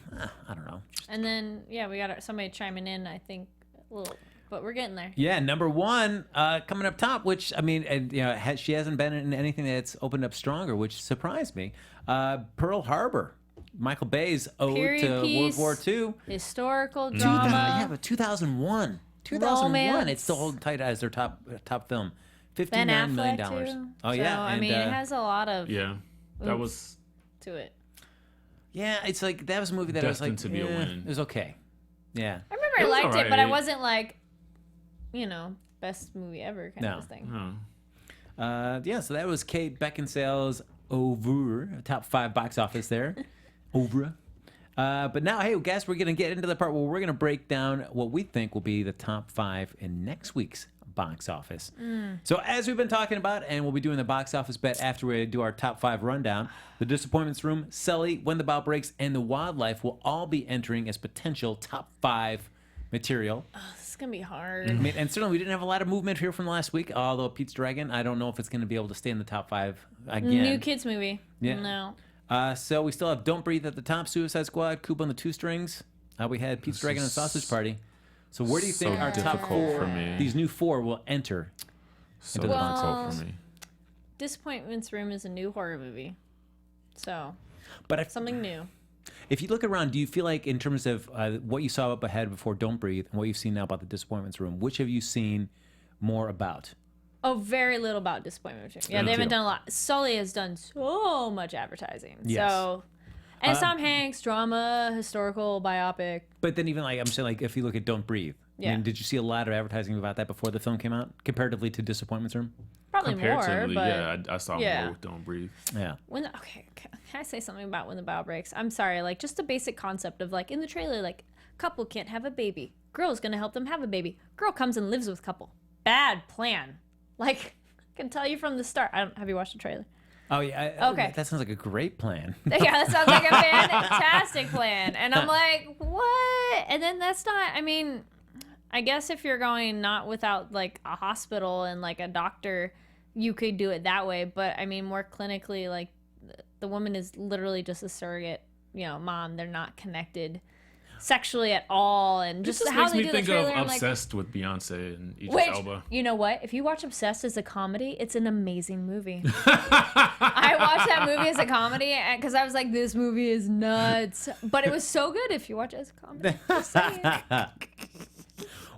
don't know. And then we got somebody chiming in. I think a little, but we're getting there. Yeah, number 1 coming up top, which I mean, she hasn't been in anything that's opened up stronger, which surprised me. Pearl Harbor, Michael Bay's ode Period to piece, World War II. Historical drama. Yeah, but 2001. 2001. Romance. It's still holding tight as their top film. Ben $59 million. Affleck too. Oh So, yeah, I mean, it has a lot of Yeah, that was to it. yeah. It's like that was a movie that I was like, destined to be a win. It was okay. Yeah. I remember It I was liked it, but I alright. wasn't like, best movie ever kind of thing. Huh. So that was Kate Beckinsale's Over, top 5 box office there. Over. But now, hey, guys, we're going to get into the part where we're going to break down what we think will be the top 5 in next week's box office. So as we've been talking about, and we'll be doing the box office bet after we do our top 5 rundown, The Disappointments Room, Sully, When the Bow Breaks, and The Wildlife will all be entering as potential top 5 material. Oh, this is gonna be hard. I mean, and certainly we didn't have a lot of movement here from last week, although Pete's Dragon, I don't know if it's going to be able to stay in the top 5 again. New kids movie. Yeah. No. So we still have Don't Breathe at the top, Suicide Squad, Coop on the 2 Strings. We had Pete's Dragon and Sausage Party. So where do you think So our top difficult 4, for me. these new 4, will enter? So into the difficult for me. Disappointment's Room is a new horror movie, so But something new. if you look around, do you feel like in terms of what you saw up ahead before Don't Breathe and what you've seen now about the Disappointments Room, which have you seen more about? Oh, very little about Disappointment Room. Yeah, Me they haven't too. done a lot. Sully has done so much advertising. Yes. So, and Tom Hanks, drama, historical, biopic. But then even like I'm saying, like if you look at Don't Breathe, I Yeah. mean, did you see a lot of advertising about that before the film came out, comparatively to Disappointments Room? Probably more, Comparatively, but yeah, I saw yeah. more with Don't Breathe. Yeah. okay, can I say something about When the Bow Breaks? I'm sorry, like just the basic concept of like in the trailer, like couple can't have a baby, girl's gonna help them have a baby, girl comes and lives with couple. Bad plan. Like I can tell you from the start. Have you watched the trailer? Oh yeah. Okay. That sounds like a great plan. Yeah, that sounds like a fantastic plan. And I'm like, what? And then that's not, I mean, I guess if you're going not without like a hospital and like a doctor, you could do it that way. But I mean, more clinically, like the woman is literally just a surrogate, mom. They're not connected sexually at all. And This just just how makes they me do think the trailer. of I'm like, Obsessed with Beyonce and Idris which, Elba. you know what? If you watch Obsessed as a comedy, it's an amazing movie. I watched that movie as a comedy because I was like, this movie is nuts. But it was so good if you watch it as a comedy. Just saying.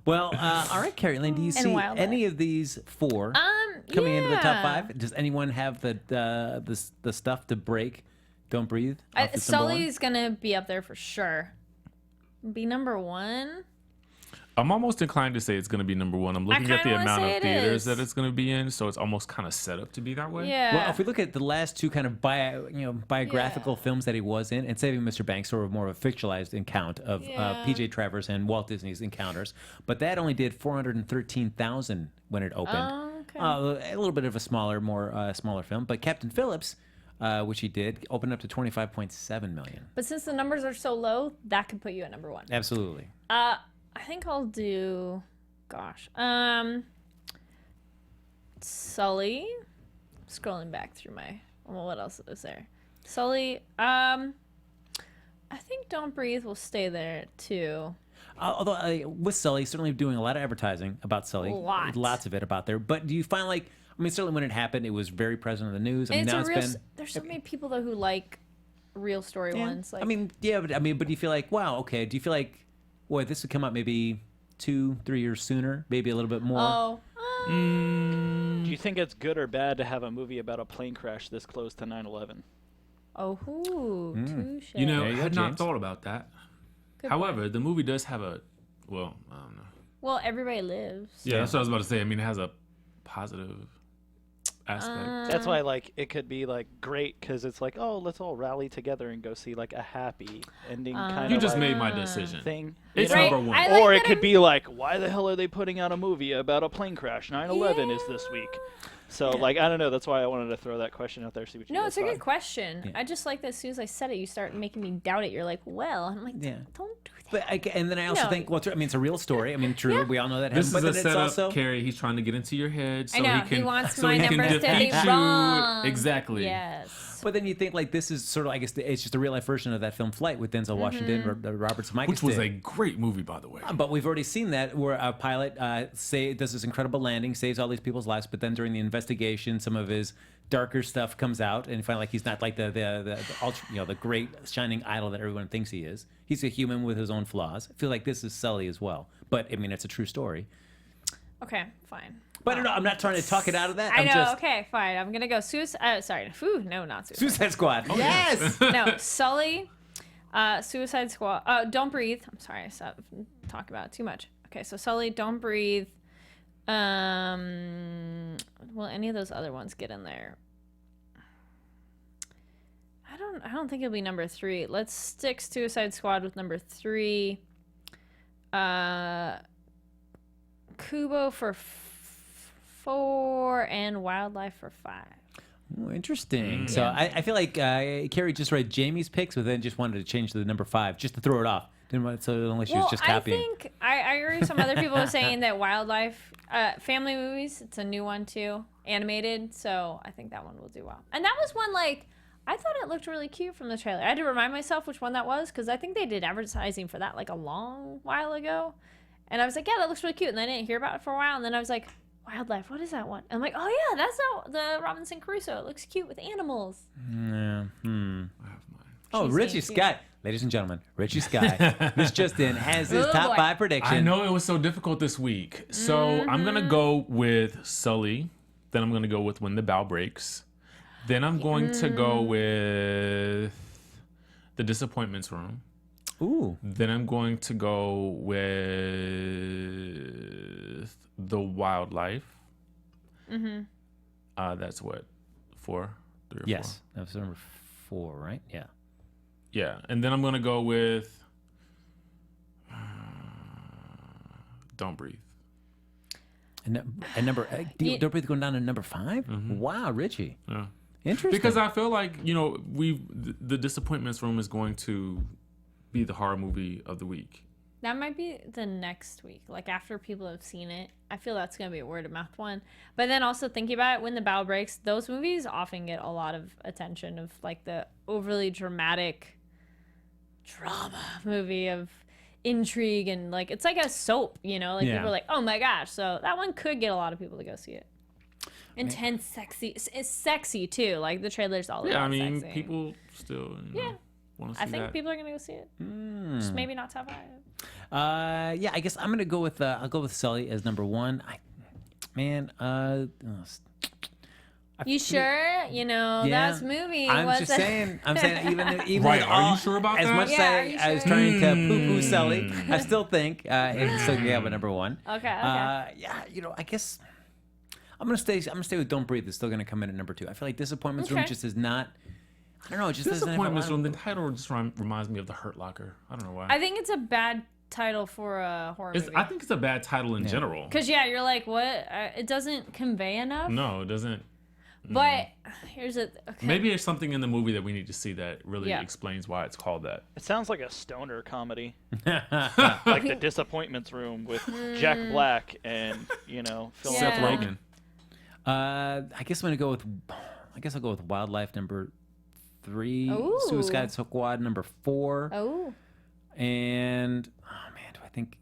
Well, all right, Kari Lane, do you see Wildlife. any of these 4 coming into the top yeah. 5? Does anyone have the stuff to break Don't Breathe? off this number 1? Sully's gonna be up there for sure. Be number 1. I'm almost inclined to say it's going to be number 1. I'm looking at the kinda wanna amount say of it theaters is. that it's going to be in, so it's almost kind of set up to be that way. Yeah. Well, if we look at the last 2 kind of biographical films that he was in, and Saving Mr. Banks, sort of more of a fictionalized account of P.J. Travers and Walt Disney's encounters, but that only did 413,000 when it opened. Oh, okay. A little bit of a smaller film, but Captain Phillips, which he did, opened up to 25.7 million. But since the numbers are so low, that could put you at number 1. Absolutely. I think I'll do, Sully. Scrolling back through what else is there? Sully. I think Don't Breathe will stay there too. Although with Sully, certainly doing a lot of advertising about Sully. Lots of it about there. But do you find certainly when it happened, it was very present in the news. I mean, now There's so many people though who like real story ones. Like, but do you feel like, wow, okay, do you feel like, boy, this would come out maybe 2-3 years sooner, maybe a little bit more? Do you think it's good or bad to have a movie about a plane crash this close to 9/11? touche. You know, There I you go, had not James. thought about that. Good However, the movie does have I don't know. Well, everybody lives. Yeah, that's what I was about to say. I mean, it has a positive aspect. That's why, like, it could be like great because it's like, oh, let's all rally together and go see like a happy ending kind You of just like, made my decision. thing. It's you know? number 1. I like Or it that could I'm- be like, why the hell are they putting out a movie about a plane crash? 9/11 is this week. So, like, I don't know. That's why I wanted to throw that question out there. See what you No, guys it's a thought. good question. I just like that as soon as I said it, you start making me doubt it. You're like, well, I'm like, Yeah. don't do that. But and then I also No. think, well, I mean, it's a real story. I mean, true, we all know that. This happened, is but a then it's setup, also Carrie. He's trying to get into your head so I know, he can he wants so my he can numbers to be defeat you. wrong. Exactly. Yes. But then you think like this is sort of, I guess it's just a real life version of that film Flight with Denzel Washington, Robert Zemeckis Which was did. a great movie, by the way. But we've already seen that where a pilot does this incredible landing, saves all these people's lives, but then during the investigation, some of his darker stuff comes out, and you find like he's not like the ultra, the great shining idol that everyone thinks he is. He's a human with his own flaws. I feel like this is Sully as well, but I mean it's a true story. Okay, fine. But no, I'm not trying to talk it out of that. I I'm know. just, Okay, fine. I'm gonna go sorry. No, not Suicide. Suicide Squad. Yes. No, Sully, Suicide Squad. Don't Breathe. I'm sorry, I stopped talking about it too much. Okay, so Sully, Don't Breathe. Will any of those other ones get in there? I don't think it'll be number 3. Let's stick Suicide Squad with number 3. Kubo for 4 and Wildlife for 5. Oh, interesting. So I feel like Carrie just read Jamie's picks, but then just wanted to change to the number 5 just to throw it off. Didn't want, so unless she was just copying. I think I heard some other people saying that Wildlife, family movies, it's a new one too, animated. So I think that one will do well. And that was one like I thought it looked really cute from the trailer. I had to remind myself which one that was because I think they did advertising for that like a long while ago. And I was like, yeah, that looks really cute. And I didn't hear about it for a while. And then I was like, Wildlife, what is that one? And I'm like, oh yeah, that's the Robinson Crusoe. It looks cute with animals. Yeah. I have mine. Oh, She's Richie saying Skye. Ladies and gentlemen, Richie Skye. This just in has his Oh, top boy. 5 prediction. I know it was so difficult this week. So I'm going to go with Sully. Then I'm going to go with When the Bow Breaks. Then I'm going to go with The Disappointments Room. Ooh. Then I'm going to go with The Wildlife. That's what? 4? 3 or 4? Yes. That was number 4, right? Yeah. Yeah. And then I'm going to go with Don't Breathe. And number, Don't Breathe going down to number 5? Wow, Richie. Yeah. Interesting. Because I feel like, the Disappointments Room is going to be the horror movie of the week. That might be the next week. Like after people have seen it, I feel that's going to be a word of mouth one. But then also thinking about it, When the Bow Breaks, those movies often get a lot of attention of like the overly dramatic drama movie of intrigue and like it's like a soap, like people are like, oh my gosh. So that one could get a lot of people to go see it. Intense, sexy. It's sexy too. Like the trailer's all about sexy. People still want to see I think that. people are gonna go see it. Just maybe not top 5. Yeah, I guess I'm gonna go with I'll go with Sully as number 1. You sure? That movie I'm was just saying. I'm saying even Right, with are you sure about as that? much Yeah, as are you I was sure? trying to poo-poo Sully, I still think it's still gonna have a number 1. Okay. Yeah, I guess I'm gonna stay with Don't Breathe. It's still gonna come in at number 2. I feel like Disappointments Room Okay. just is not. I don't know. It just doesn't have a Disappointments lot Room. of- The title just reminds me of The Hurt Locker. I don't know why. I think it's a bad title for a horror movie. I think it's a bad title in general. Because you're like, what? It doesn't convey enough. No, it doesn't. But here's a okay. Maybe there's something in the movie that we need to see that really Yeah. explains why it's called that. It sounds like a stoner comedy, like The Disappointments Room with Jack Black and Phil Seth Yeah. Rogen. I guess I'm gonna go with. I guess I'll go with Wildlife number 3. Ooh. Suicide Squad number 4. Oh. And man, do I think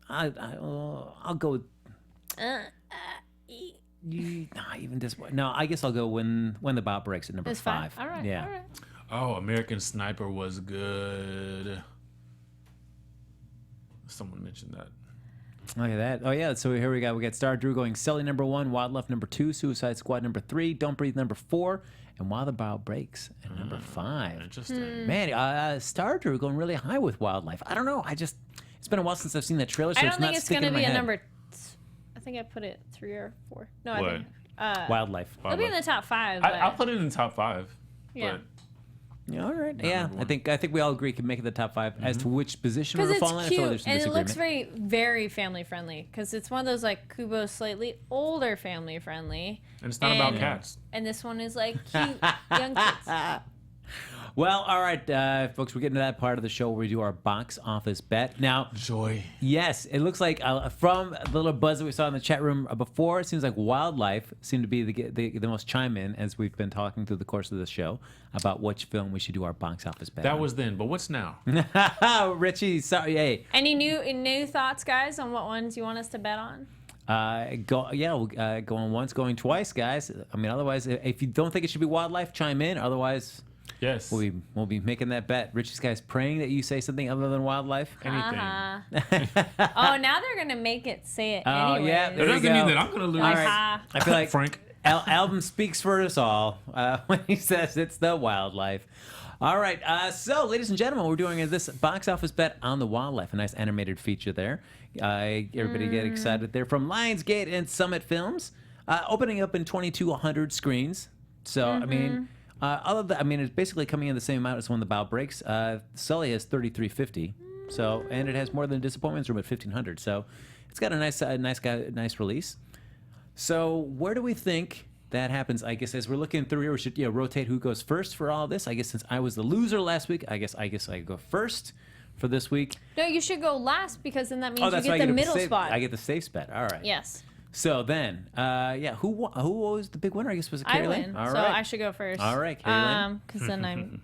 I'll go with even this one. No, I guess I'll go when the Bow Breaks at number It's 5. All right. Yeah. All right. Oh, American Sniper was good. Someone mentioned that. Look at that. Oh yeah. So here we go. We got Star Drew going Sully number 1, Wildlife number 2, Suicide Squad number 3, Don't Breathe number 4, and While the Bow Breaks at number 5. Interesting. Man, Star Drew going really high with Wildlife. I don't know. It's been a while since I've seen that trailer, so I don't it's think not it's sticking gonna in my be a head. number. I think I put it 3 or 4. No, I What? think Wildlife. it'll be in the top 5. But I'll put it in the top 5. Yeah. But Yeah, all right. Yeah, number I think we all agree can make it the top 5. As to which position because we're it's falling, I cute feel like there's some and it disagreement. looks very, very family friendly. Because it's one of those like Kubo slightly older family friendly. and it's not about cats. And this one is like cute young kids. Well, all right, folks, we're getting to that part of the show where we do our box office bet. Now, Joy. yes, it looks like from the little buzz that we saw in the chat room before, it seems like Wildlife seemed to be the most chime in as we've been talking through the course of the show about which film we should do our box office bet. That was then, but what's now? Richie. Sorry, hey. Any new thoughts, guys, on what ones you want us to bet on? Going once, going twice, guys. I mean, otherwise, if you don't think it should be Wildlife, chime in. Otherwise, Yes. we'll be making that bet. Richie Skye's praying that you say something other than Wildlife. Anything. Oh, now they're gonna make it say it Oh, anyway. yeah, It there you doesn't go. mean that I'm going to lose. All right. Aha. I feel like Frank. Album speaks for us all when he says it's the Wildlife. All right, so ladies and gentlemen, we're doing this box office bet on the Wildlife, a nice animated feature there. Everybody get excited there from Lionsgate and Summit Films, opening up in 2,200 screens. So I mean, it's basically coming in the same amount as When the Bow Breaks. Sully has 3,350, so and it has more than Disappointments Room at 1,500. So it's got a nice release. So where do we think that happens? I guess as we're looking through here, we should rotate who goes first for all of this. I guess since I was the loser last week, I guess I go first for this week. No, you should go last because then that means you right, get I the a middle safe, spot. I get the safe bet. All right. Yes. So then, who was the big winner? I guess was it I Kari win, Lane? All so right. I should go first. All right, Kari Lane. Because then I'm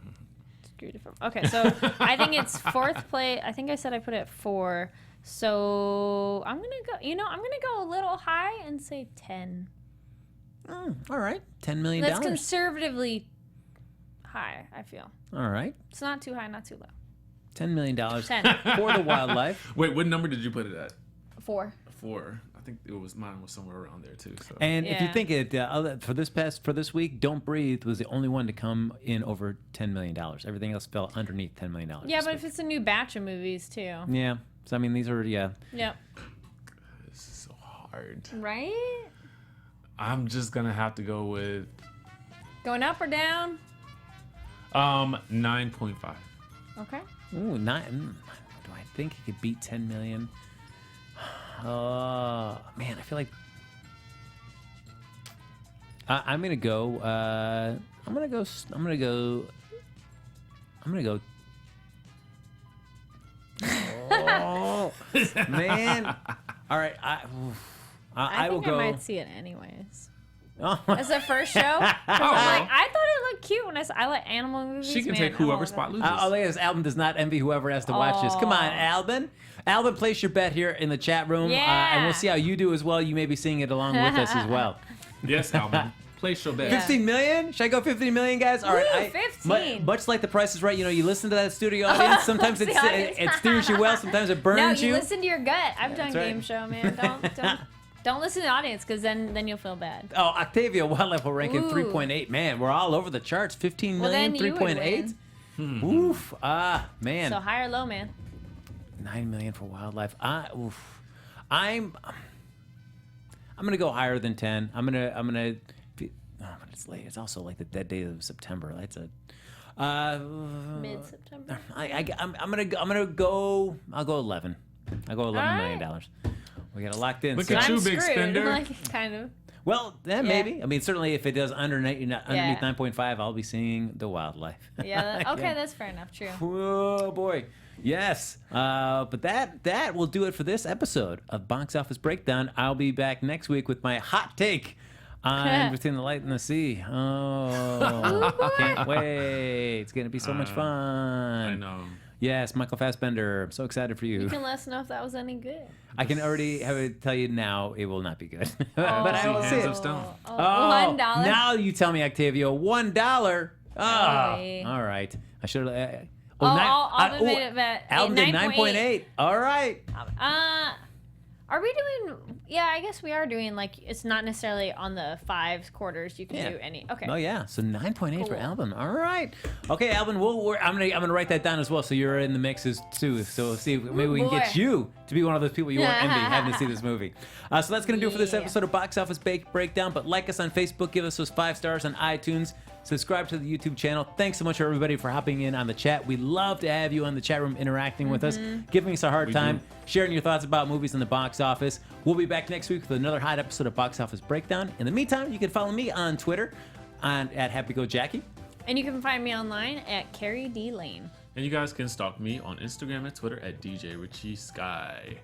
agree to differ. Okay, so I think it's fourth place. I think I said I put it at 4. So I'm gonna go. I'm gonna go a little high and say 10. Oh, all right, $10 million. That's conservatively high. I feel. All right. It's not too high, not too low. $10 million 10. for the wildlife. Wait, what number did you put it at? 4. 4. I think mine was somewhere around there too. So. And if you Yeah. think it for this week, Don't Breathe was the only one to come in over $10 million. Everything else fell underneath $10 million. Yeah, but if it's a new batch of movies too. Yeah. So I mean, these are Yep. This is so hard. Right? I'm just gonna have to go with Going up or down? 9.5. Okay. Ooh, 9. Do I think it could beat 10 million? Oh man, I feel like I'm gonna go. I'm gonna go. Oh man! All right, I will think go. I might see it anyways. Oh. As a first show. 'Cause I thought it looked cute when I like animal movies. She can man. take whoever Oh, spot that- loses. Oh, look at this. Albin does not envy whoever has to watch this. Come on, Albin. Albin, place your bet here in the chat room, Yeah. and we'll see how you do as well. You may be seeing it along with us as well. Yes, Alvin. Place your bet. Yeah. 15 million? Should I go 15 million, guys? All right. Woo, 15. Much like The Price is Right, you listen to that studio audience. Sometimes The audience. it steers you well. Sometimes it burns No, you. you listen to your gut. I've done that's right. game show, man. Don't listen to the audience because then you'll feel bad. Oh, Octavia Wildlife will rank in Ooh. 3.8. Man, we're all over the charts. 15 Well, million, then you would 3.8. Oof. Man. So high or low, man. 9 million for wildlife. I'm gonna go higher than 10. I'm gonna. But it's late. It's also like the dead day of September. That's a. Mid-September. I'm gonna go. I'll go 11. I'll go $11 million. We got it locked in. Look So- at you, I'm big screwed. spender. Like, kind of. Well, maybe. I mean, certainly if it does underneath 9.5, I'll be seeing the wildlife. Yeah. Okay, that's fair enough. True. Oh boy, yes. But that will do it for this episode of Box Office Breakdown. I'll be back next week with my hot take on Between the Light and the Sea. Oh, can't wait! It's gonna be so much fun. I know. Yes, Michael Fassbender. I'm so excited for you. You can let us know if that was any good. I can already have it tell you now. It will not be good, but I will see Hands it. of stone. Oh, Oh, $1. now you tell me, Octavio. $1. Oh, wait. all right. I should have. Alvin made it bet. Alvin did 9.8. 9.8. All right. Are we doing? Yeah, I guess we are doing like it's not necessarily on the 5 quarters. You can do any. Okay. Oh yeah. So 9.8 for Cool. Alvin. All right. Okay, Alvin. I'm gonna write that down as well. So you're in the mixes too. So see if maybe we can get boy. you to be one of those people you want envy having to see this movie. So that's gonna do it for this Yeah. episode of Box Office Breakdown. But like us on Facebook, give us those 5 stars on iTunes. Subscribe to the YouTube channel. Thanks so much, everybody, for hopping in on the chat. We love to have you on the chat room interacting with us, giving us a hard time, sharing your thoughts about movies in the box office. We'll be back next week with another hot episode of Box Office Breakdown. In the meantime, you can follow me on Twitter at HappyGoJackie. And you can find me online at Kari D Lane. And you guys can stalk me on Instagram and Twitter at DJ Richie Skye.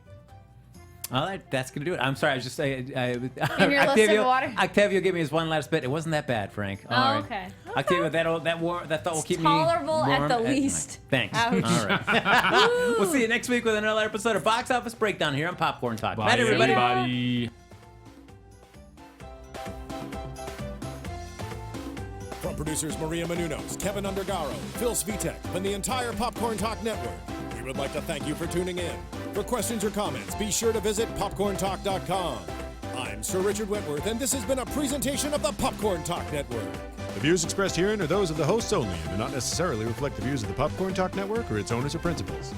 All right, that's gonna do it. I'm sorry, I was just saying. In your list of water? Octavio gave me his one last bit. It wasn't that bad, Frank. All right. Okay. Octavio, that thought will keep tolerable me at warm the night. least. Thanks. Ouch. All right. We'll see you next week with another episode of Box Office Breakdown here on Popcorn Talk. Bye, Bye, everybody. everybody. From producers Maria Menounos, Kevin Undergaro, Phil Svitek, and the entire Popcorn Talk Network, we would like to thank you for tuning in. For questions or comments, be sure to visit popcorntalk.com. I'm Sir Richard Wentworth, and this has been a presentation of the Popcorn Talk Network. The views expressed herein are those of the hosts only and do not necessarily reflect the views of the Popcorn Talk Network or its owners or principals.